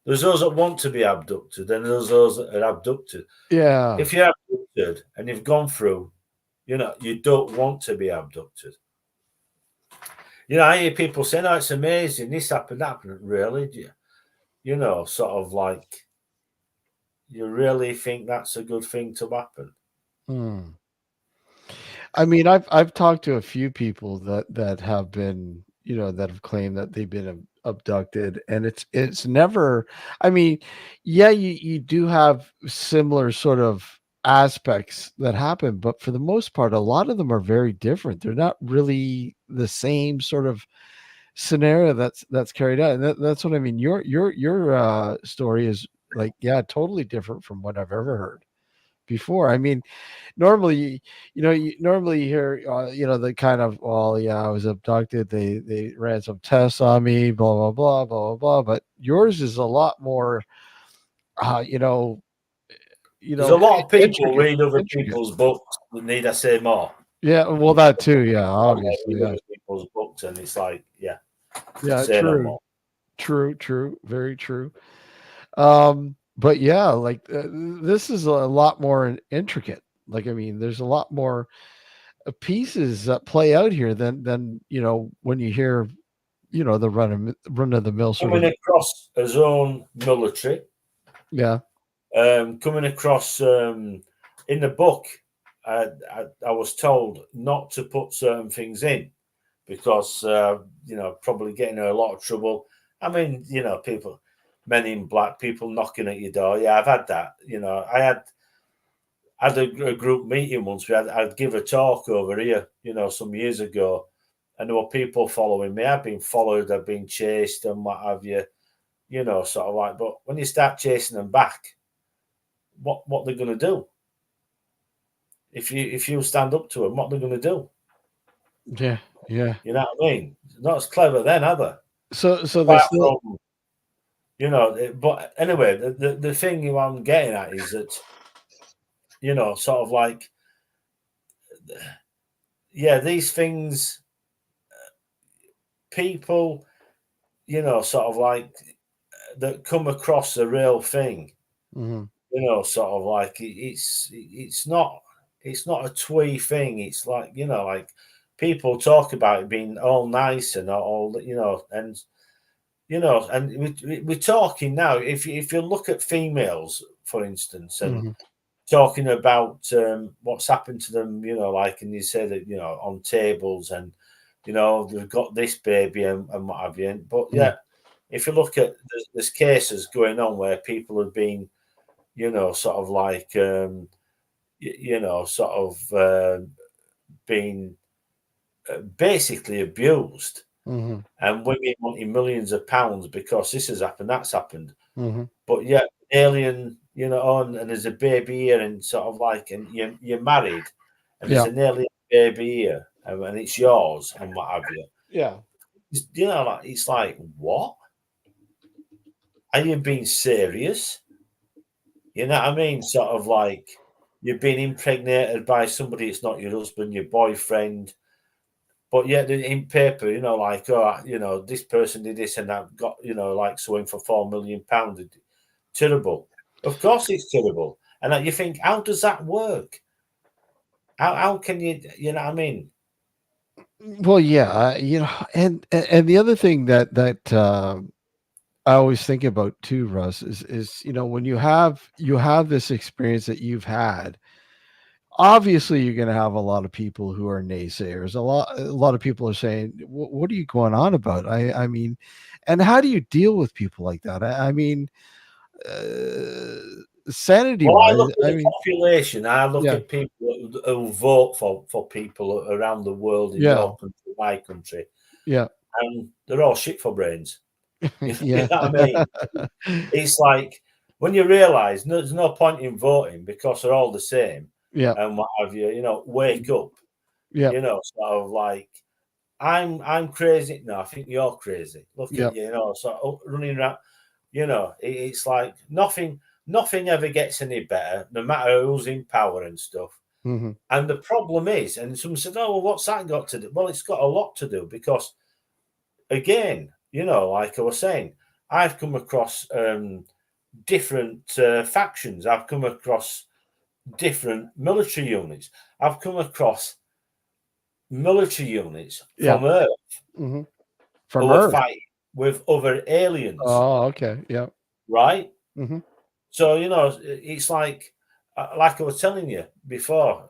There's those that want to be abducted, and there's those that are abducted. Yeah. If you're abducted and you've gone through, you know, you don't want to be abducted. You know, I hear people saying, oh, it's amazing, this happened, that happened. Really? Do you know, sort of like, you really think that's a good thing to happen? Mm. I mean, I've talked to a few people that have been, you know, that have claimed that they've been abducted, and it's never. I mean, yeah, you do have similar sort of aspects that happen, but for the most part, a lot of them are very different. They're not really the same sort of scenario that's carried out, and that's what I mean. Your story is like, yeah, totally different from what I've ever heard before. I mean, normally, you normally hear, you know, the kind of, well, yeah, I was abducted. They ran some tests on me, blah blah blah blah blah. But yours is a lot more, you know, There's a lot of people intricate. read other people's books that need I say more. Yeah, well, that too. Yeah, Read obviously. Yeah, other people's books, and it's like, yeah, yeah, say no true, more. true, very true. But yeah, like this is a lot more intricate. Like, I mean, there's a lot more pieces that play out here than you know when you hear, you know, the run of the mill sort Coming of. across his own military, Yeah. coming across in the book, I was told not to put certain things in because you know, probably getting in a lot of trouble. I mean, you know, people, men in black, people knocking at your door. Yeah, I've had that. You know, I had a group meeting once. I'd give a talk over here, you know, some years ago, and there were people following me. I've been followed, I've been chased, and what have you. You know, sort of like. But when you start chasing them back, what they're going to do? If you stand up to them, what they're going to do? Yeah. You know what I mean? Not as clever then, are they? So they Apart still. from, you know, but anyway, the thing you I'm getting at is that, you know, sort of like, yeah, these things, people, you know, sort of like that come across the real thing, Mhm. you know, sort of like it's not a twee thing. It's like, you know, like people talk about it being all nice and all, you know, and you know, and we're talking now. If you look at females, for instance, and Mhm. talking about what's happened to them, you know, like, and you say that, you know, on tables and, you know, they've got this baby and what have you. But yeah, if you look at, there's cases going on where people have been, you know, sort of like, you know, sort of being basically abused, Mhm. and women wanting millions of pounds because this has happened, that's happened. Mhm. But yeah, alien, you know, and there's a baby here, and sort of like, and you're married, and there's Yeah. an alien baby here, and it's yours, and what have you. Yeah. You know, like, it's like, what? Are you being serious? You know what I mean? Sort of like, you've been impregnated by somebody, it's not your husband, your boyfriend. But yet in paper, you know, like, oh, you know, this person did this and that, got, you know, like, suing for £4 million. Terrible. Of course it's terrible. And you think, how does that work? How can you know what I mean? Well, yeah, you know, and the other thing that I always think about too, Russ, is you know, when you have this experience that you've had, obviously you're going to have a lot of people who are naysayers. A lot of people are saying, what are you going on about? I mean, and how do you deal with people like that? I mean, sanity Well, I wise, look at I the mean, population. I look yeah, at people who vote for people around the world, in yeah, your country, my country, yeah, and they're all shit for brains. You yeah, know what I mean? It's like, when you realise there's no point in voting because they're all the same, yeah, and what have you, you know, wake up, yeah, you know, sort of like, I'm crazy. No, I think you're crazy. Look yeah, at you, you know, sort of running around, you know, it's like nothing. nothing ever gets any better, no matter who's in power and stuff. Mm-hmm. And the problem is, and someone said, "Oh, well, what's that got to do?" Well, it's got a lot to do because, again, you know, like I was saying, I've come across different factions. I've come across different military units. I've come across military units from Earth Mm-hmm. From who are Earth. fighting with other aliens. Oh, okay. Yeah. Right. Mm-hmm. So, you know, it's like I was telling you before,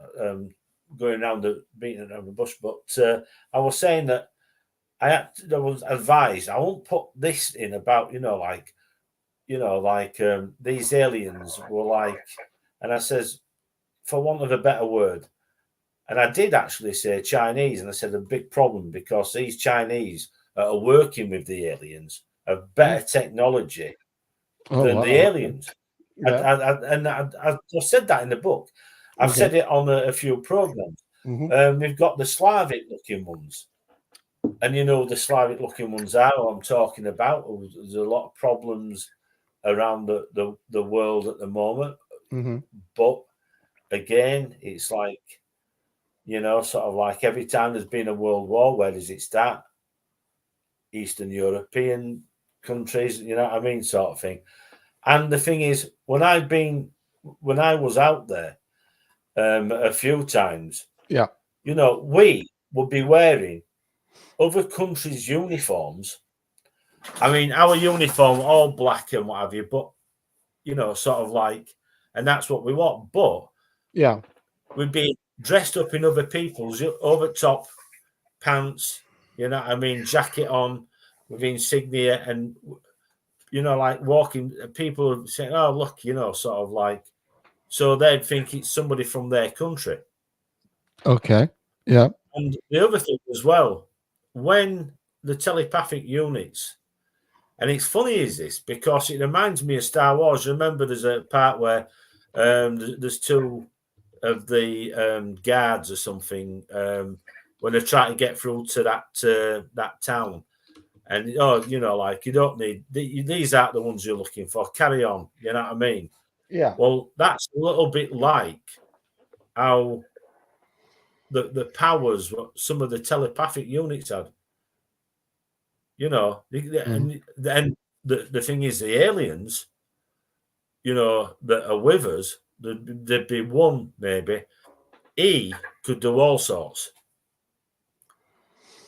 going around beating around the bush, but I was saying that I was advised I won't put this in about, these aliens were like, and I says, for want of a better word, and I did actually say Chinese, and I said a big problem because these Chinese are working with the aliens have better technology than the aliens. Yeah. I've said that in the book. I've said it on a few programs. Mm-hmm. We've got the Slavic-looking ones, and you know the Slavic-looking ones are what I'm talking about. There's a lot of problems around the world at the moment, Mm-hmm. but again, it's like, you know, sort of like every time there's been a world war, where does it start? Eastern European countries, you know what I mean, sort of thing. And the thing is, when I was out there a few times, Yeah. you know, we would be wearing other countries' uniforms. I mean, our uniform all black and what have you, but you know, sort of like, and that's what we want. But yeah, we'd be dressed up in other people's over top pants, you know what I mean, jacket on with insignia, and you know, like walking, people saying, "Oh, look," you know, sort of like, so they'd think it's somebody from their country. Okay. Yeah. And the other thing as well, when the telepathic units, and it's funny is this because it reminds me of Star Wars. Remember, there's a part where there's two of the guards or something when they're trying to get through to that town, and you know, like, you don't need these aren't the ones you're looking for. Carry on, you know what I mean? Yeah. Well, that's a little bit like how the powers what some of the telepathic units had. You know, and the thing is, the aliens, you know, that are with us, there'd be one maybe. He could do all sorts.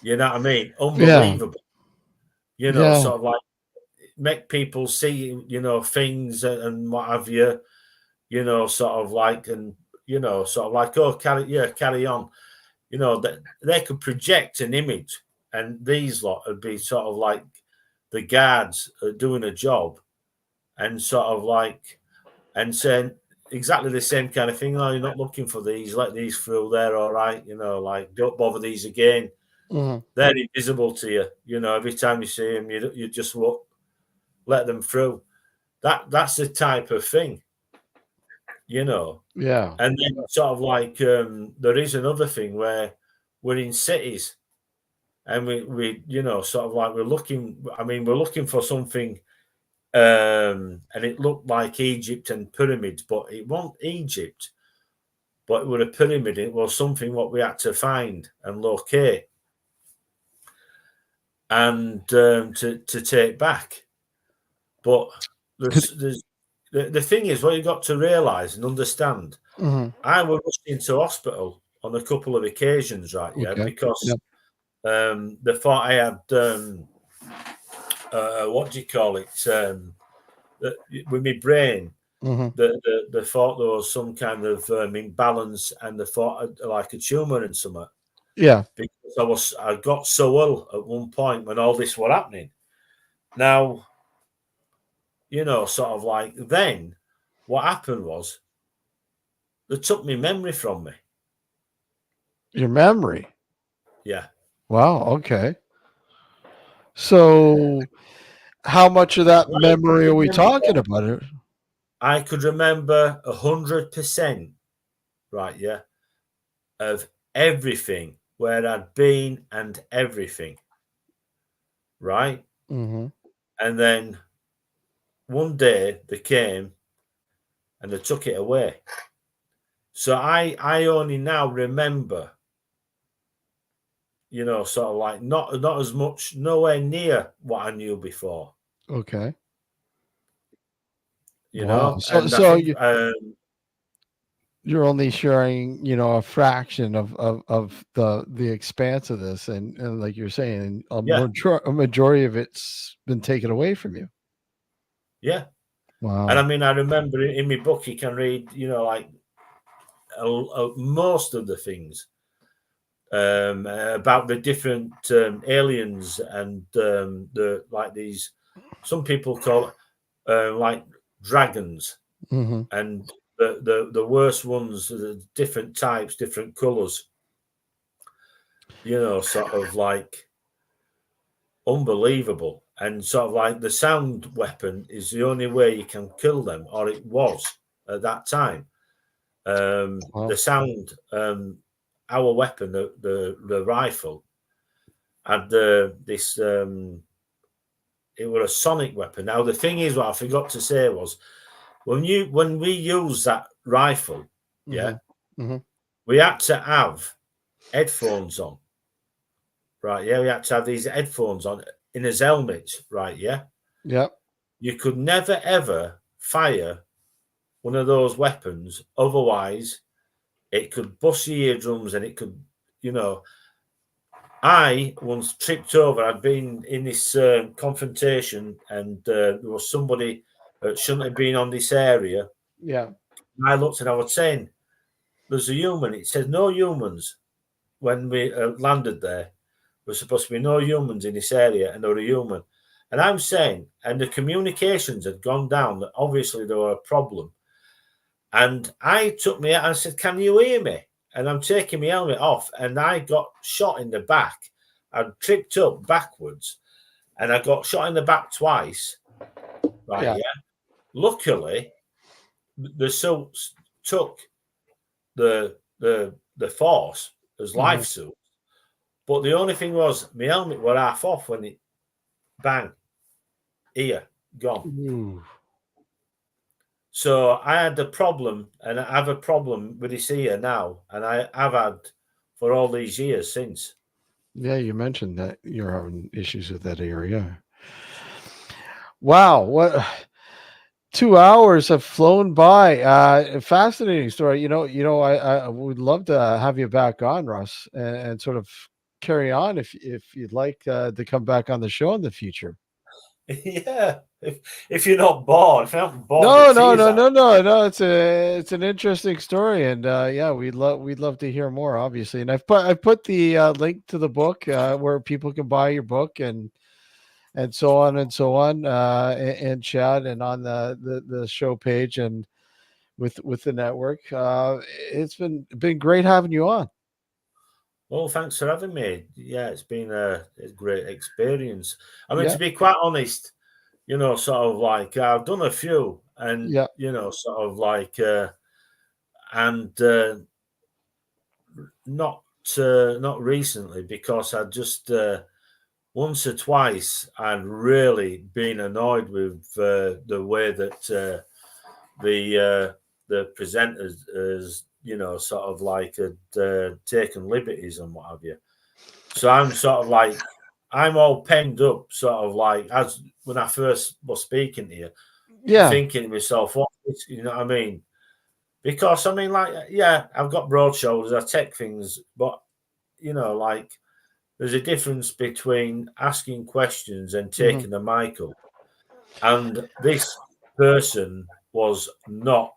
You know what I mean? Unbelievable. You know, sort of like make people see, you know, things and what have you. You know, sort of like, and you know, sort of like, oh, carry on. You know, that they could project an image, and these lot would be sort of like the guards are doing a job, and sort of like, and saying exactly the same kind of thing. Oh, you're not looking for these, let these through, they're all right, you know, like, don't bother these again. Mm-hmm. They're invisible to you, you know, every time you see them, you just let them through. That's the type of thing, you know. Yeah. And then sort of like there is another thing where we're in cities, and we you know, sort of like we're looking for something, and it looked like Egypt and pyramids, but it wasn't Egypt, but it was a pyramid. It was something what we had to find and locate, and to take back. But the thing is, what you got to realise and understand. Mm-hmm. I was rushed into hospital on a couple of occasions, right? Yeah, because they thought I had what do you call it? With my brain, they thought there was some kind of imbalance, and they thought like a tumor and something. Yeah, because I got so ill at one point when all this was happening. Now, you know, sort of like, then what happened was they took my memory from me. Your memory? Yeah. Wow. Okay. So, how much of that memory are we talking about? I could remember 100%, right? Yeah, of everything, where I'd been and everything, right? Mm-hmm. And then one day they came and they took it away. So I only now remember, you know, sort of like not as much, nowhere near what I knew before. Okay. You Wow. know, So, and so I think, you're only sharing, you know, a fraction of the expanse of this, and like you're saying, a majority of it's been taken away from you. Yeah. Wow. And I mean, I remember in my book, you can read, you know, like most of the things about the different aliens and the like these. Some people call it like dragons, and the worst ones, the different types, different colors. You know, sort of like unbelievable, and sort of like the sound weapon is the only way you can kill them, or it was at that time. The sound, our weapon, the rifle, had this. It was a sonic weapon. Now the thing is, what I forgot to say was, when we use that rifle, we had to have headphones on, right? Yeah, we had to have these headphones on in his helmet, right? Yeah. You could never ever fire one of those weapons, otherwise it could bust your eardrums, and it could, you know. I once tripped over. I'd been in this confrontation, and there was somebody that shouldn't have been on this area. Yeah. And I looked and I was saying, there's a human. It says no humans. When we landed there, there was supposed to be no humans in this area, and there were a human. And I'm saying, and the communications had gone down, that obviously there were a problem. And I took me out and said, can you hear me? And I'm taking my helmet off, and I got shot in the back. I tripped up backwards, and I got shot in the back twice. Right, yeah. Luckily, the suits took the force as life suits, but the only thing was my helmet were half off when it bang, ear gone. Ooh. So I had the problem, and I have a problem with this ear now, and I have had for all these years since. Yeah, you mentioned that you're having issues with that area. Wow, what 2 hours have flown by. Fascinating story. I would love to have you back on, Russ, and sort of carry on if you'd like to come back on the show in the future. Yeah, if you're not bored, if you're not bored. No. It's an interesting story, and yeah, we'd love to hear more, obviously. And I've put the link to the book where people can buy your book and so on and so on, and chat and on the show page and with the network. It's been great having you on. Well, thanks for having me. Yeah, it's been a great experience. I mean, to be quite honest, you know, sort of like I've done a few, and you know, sort of like and not recently, because I just once or twice I'd really been annoyed with the way that the presenters is, you know, sort of like had taken liberties and what have you. So I'm sort of like, I'm all penned up, sort of like, as when I first was speaking to you, thinking to myself, what, you know what I mean? Because I mean, like, yeah, I've got broad shoulders, I take things, but you know, like, there's a difference between asking questions and taking the mic up. And this person was not,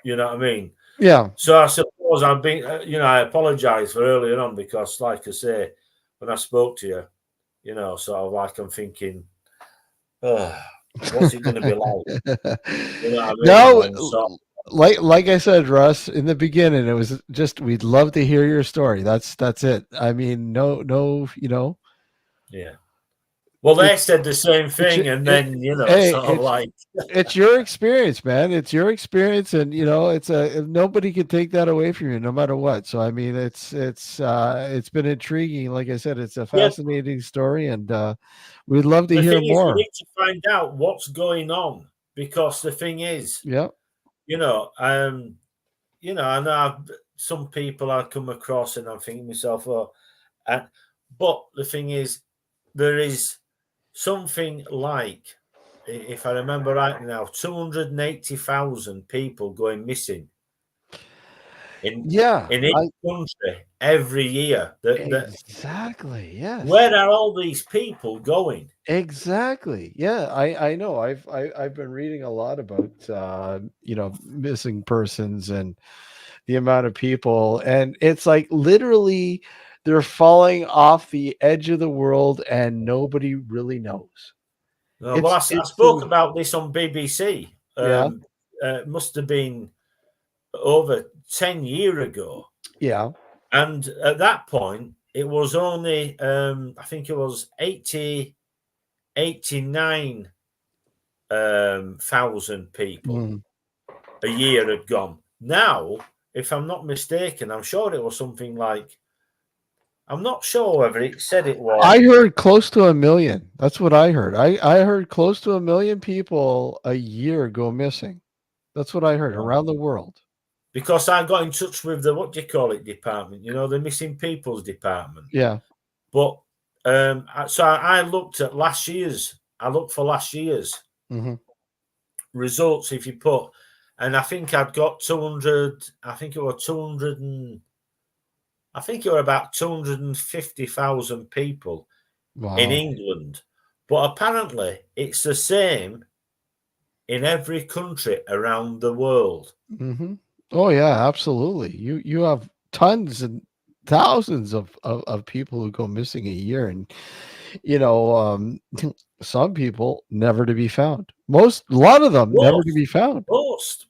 you know what I mean? Yeah. So I suppose I'm being, you know, I apologize for earlier on, because, like I say, when I spoke to you, you know, sort of like I'm thinking, what's it going to be like? You know what I mean? Like I said, Russ, in the beginning, it was just, we'd love to hear your story. That's it. I mean, no, you know. Yeah. Well, they said the same thing, and then, you know, sort of like, it's your experience, man. It's your experience, and you know, nobody can take that away from you, no matter what. So, I mean, it's been intriguing. Like I said, it's a fascinating story, and we'd love to hear more. We need to find out what's going on, because the thing is, you know, I know some people I come across and I'm thinking to myself, oh, but the thing is, there is something like, if I remember right now, 280,000 people going missing in each country every year. Exactly. Yes. Where are all these people going? Exactly. Yeah, I know. I've been reading a lot about missing persons and the amount of people, and it's like literally they're falling off the edge of the world and nobody really knows. No, well, I spoke about this on BBC. Yeah. It must have been over 10 years ago. Yeah. And at that point, it was only, I think it was 89,000 people a year had gone. Now, if I'm not mistaken, I'm sure it was something like, I'm not sure whether it said it was. I heard close to 1 million. That's what I heard. I heard close to 1 million people a year go missing. That's what I heard around the world. Because I got in touch with the, what do you call it, department, the missing people's department. Yeah. But so I looked for last year's results. If you put, and I think I'd got 200, I think it was 200 and, I think it were about 250,000 people in England. But apparently it's the same in every country around the world. Mm-hmm. Oh yeah, absolutely. You have tons and thousands of people who go missing a year, and some people never to be found. A lot of them never to be found.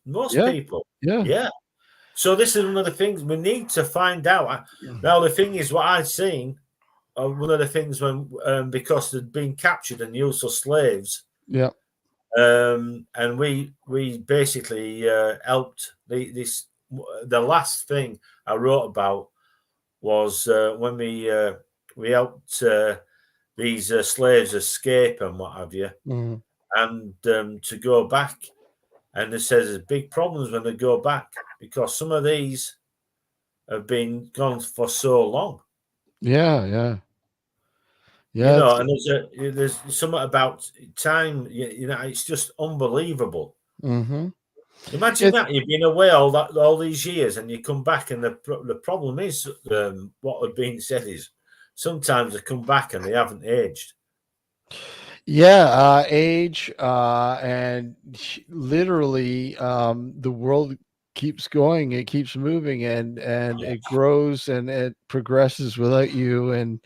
Most people. Yeah. So this is one of the things we need to find out. Now the thing is, what I've seen, one of the things when because they'd been captured and used as slaves. Yeah. And we basically helped the last thing I wrote about was when we helped these slaves escape and what have you, and to go back. And it says there's big problems when they go back because some of these have been gone for so long. Yeah. And there's something about time. It's just unbelievable. Mm-hmm. Imagine that you've been away all these years and you come back, and the problem is what had been said is sometimes they come back and they haven't aged. Yeah, age and literally the world keeps going, it keeps moving, and it grows and it progresses without you. And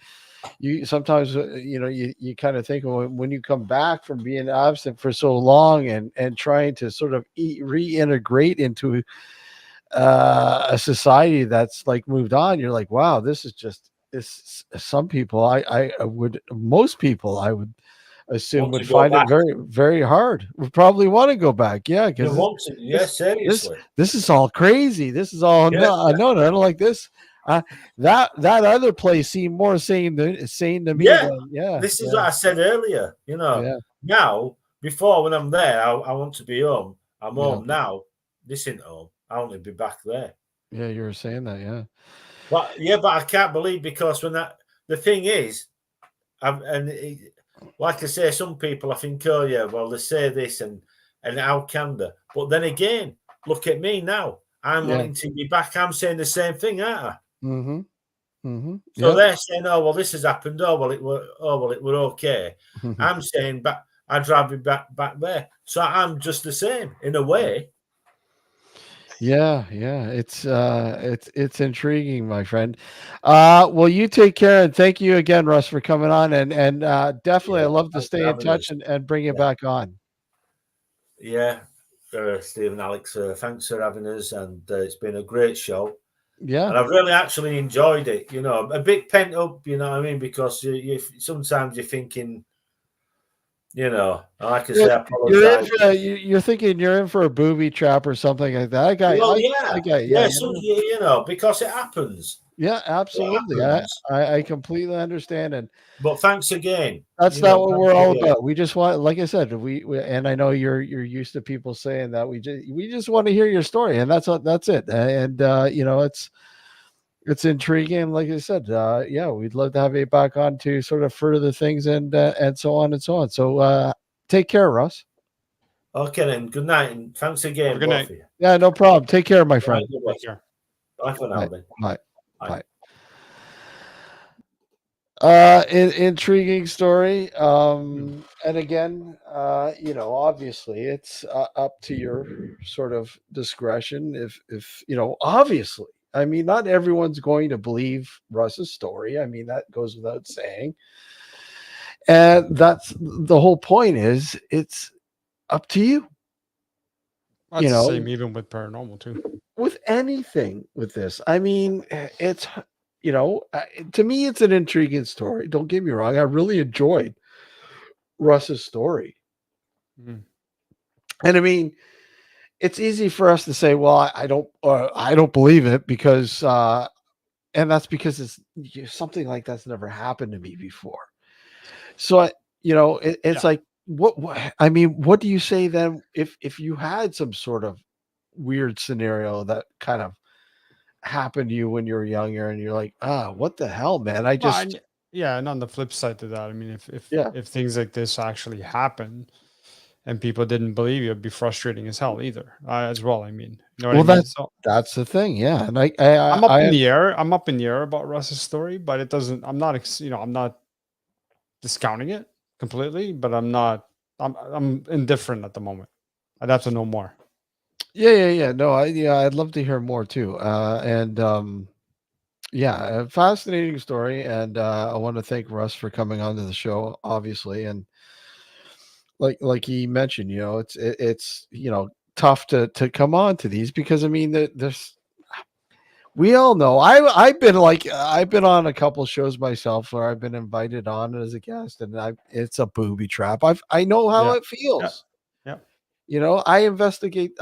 you sometimes you kind of think when you come back from being absent for so long and trying to sort of reintegrate into a society that's like moved on, you're like, wow, this is just some people most people I would assume would find it very, very hard. Would probably want to go back. Yeah, because seriously, this is all crazy. This is all no, I don't like this. That other place seemed more sane to me. This is what I said earlier. Now before when I'm there, I want to be home. I'm home now. This ain't home. I want to be back there. Yeah, you were saying that. Yeah, but I can't believe because the thing is, like I say, some people I think, oh yeah, well they say this and how can they? But then again, look at me now. I'm wanting to be back. I'm saying the same thing, aren't I? Mm-hmm. Mm-hmm. So they're saying, oh well, this has happened. Oh well, it were okay. I'm saying, but I'd rather be back there. So I'm just the same in a way. Yeah, it's intriguing, my friend. Well, you take care, and thank you again, Russ, for coming on, and definitely I love to stay in touch and bring you back on. Yeah, Steve and Alex, thanks for having us, and it's been a great show. Yeah, and I've really actually enjoyed it. A bit pent up, you know what I mean, because you sometimes you're thinking. Like I say, I apologize. You're thinking you're in for a booby trap or something like that. Because it happens. Yeah, absolutely. I completely understand, and But thanks again. that's You not know, what thanks we're all again. about. We just want, like I said, we and I know you're used to people saying that. We just want to hear your story, and that's it. And you know, it's intriguing. Like I said, yeah, we'd love to have you back on to sort of further things and so on and so on. So take care, Russ. Okay, then. Good night, and thanks again, good both night. of you. Yeah, no problem. Take care, my friend. Bye. Take care. Bye for now, then. Bye. Bye. Intriguing story. And again, you know, obviously it's up to your sort of discretion. If you know, obviously, I mean, not everyone's going to believe Russ's story. I mean, that goes without saying. And that's the whole point. Is it's up to you. That's You the know, same even with paranormal too. with anything with this. I mean, it's, you know, to me, it's an intriguing story. Don't get me wrong. I really enjoyed Russ's story. Mhm. And I mean, it's easy for us to say, well, I don't believe it because, and that's because something like that's never happened to me before. So, you know, it's like, what, I mean, what do you say then if you had some sort of weird scenario that kind of happened to you when you were younger and you're like, what the hell, man? I Well, just, yeah, and on the flip side to that, I mean, yeah, if things like this actually happen and people didn't believe you, it'd be frustrating as hell either, as well. I mean, you know what I well, mean? So that's the thing. Yeah. And I'm up in the air. I'm up in the air about Russ's story, but it doesn't. I'm not. You know, I'm not discounting it completely, but I'm not. I'm indifferent at the moment. I'd have to know more. Yeah. No, I'd love to hear more too. Yeah, a fascinating story. And I want to thank Russ for coming onto the show, obviously. And like he mentioned, you know, it's you know, tough to come on to these because I mean there's, we all know, I've been on a couple shows myself where I've been invited on as a guest, and it's a booby trap. I know how Yeah. it feels. Yeah. You know, I've investigated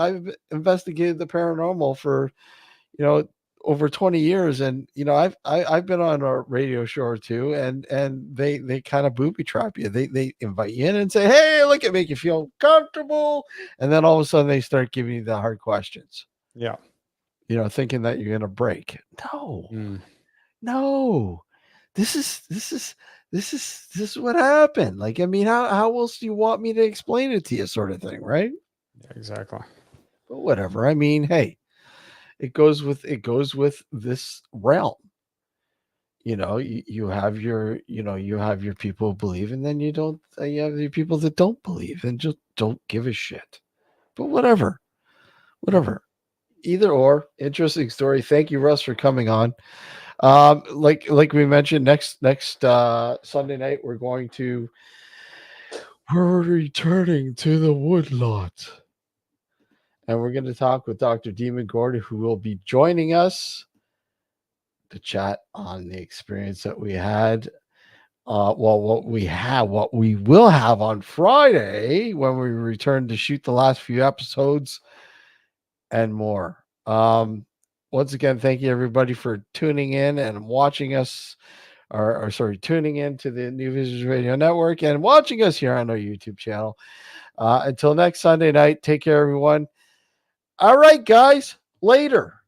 the paranormal for, you know, over 20 years, and you know, I've been on a radio show or two, and they kind of booby trap you. They invite you in and say, hey, look, it make you feel comfortable, and then all of a sudden they start giving you the hard questions. Yeah. You know, thinking that you're gonna break. No, Mm. no, this is what happened. Like, I mean, how else do you want me to explain it to you, sort of thing, right? Yeah, exactly. But whatever. I mean, hey, it goes with this realm. You know, you have your, you know, you have your people who believe, and then you don't, you have the people that don't believe and just don't give a shit. But whatever. Either or, interesting story. Thank you, Russ, for coming on. Like we mentioned, next Sunday night we're returning to the woodlot, and we're going to talk with Dr. Demon Gordon, who will be joining us to chat on the experience that we had. What we will have on Friday when we return to shoot the last few episodes and more. Once again, thank you everybody for tuning in and watching us, or sorry, tuning in to the New Visions Radio Network and watching us here on our YouTube channel. Until next Sunday night, take care, everyone. All right, guys, later.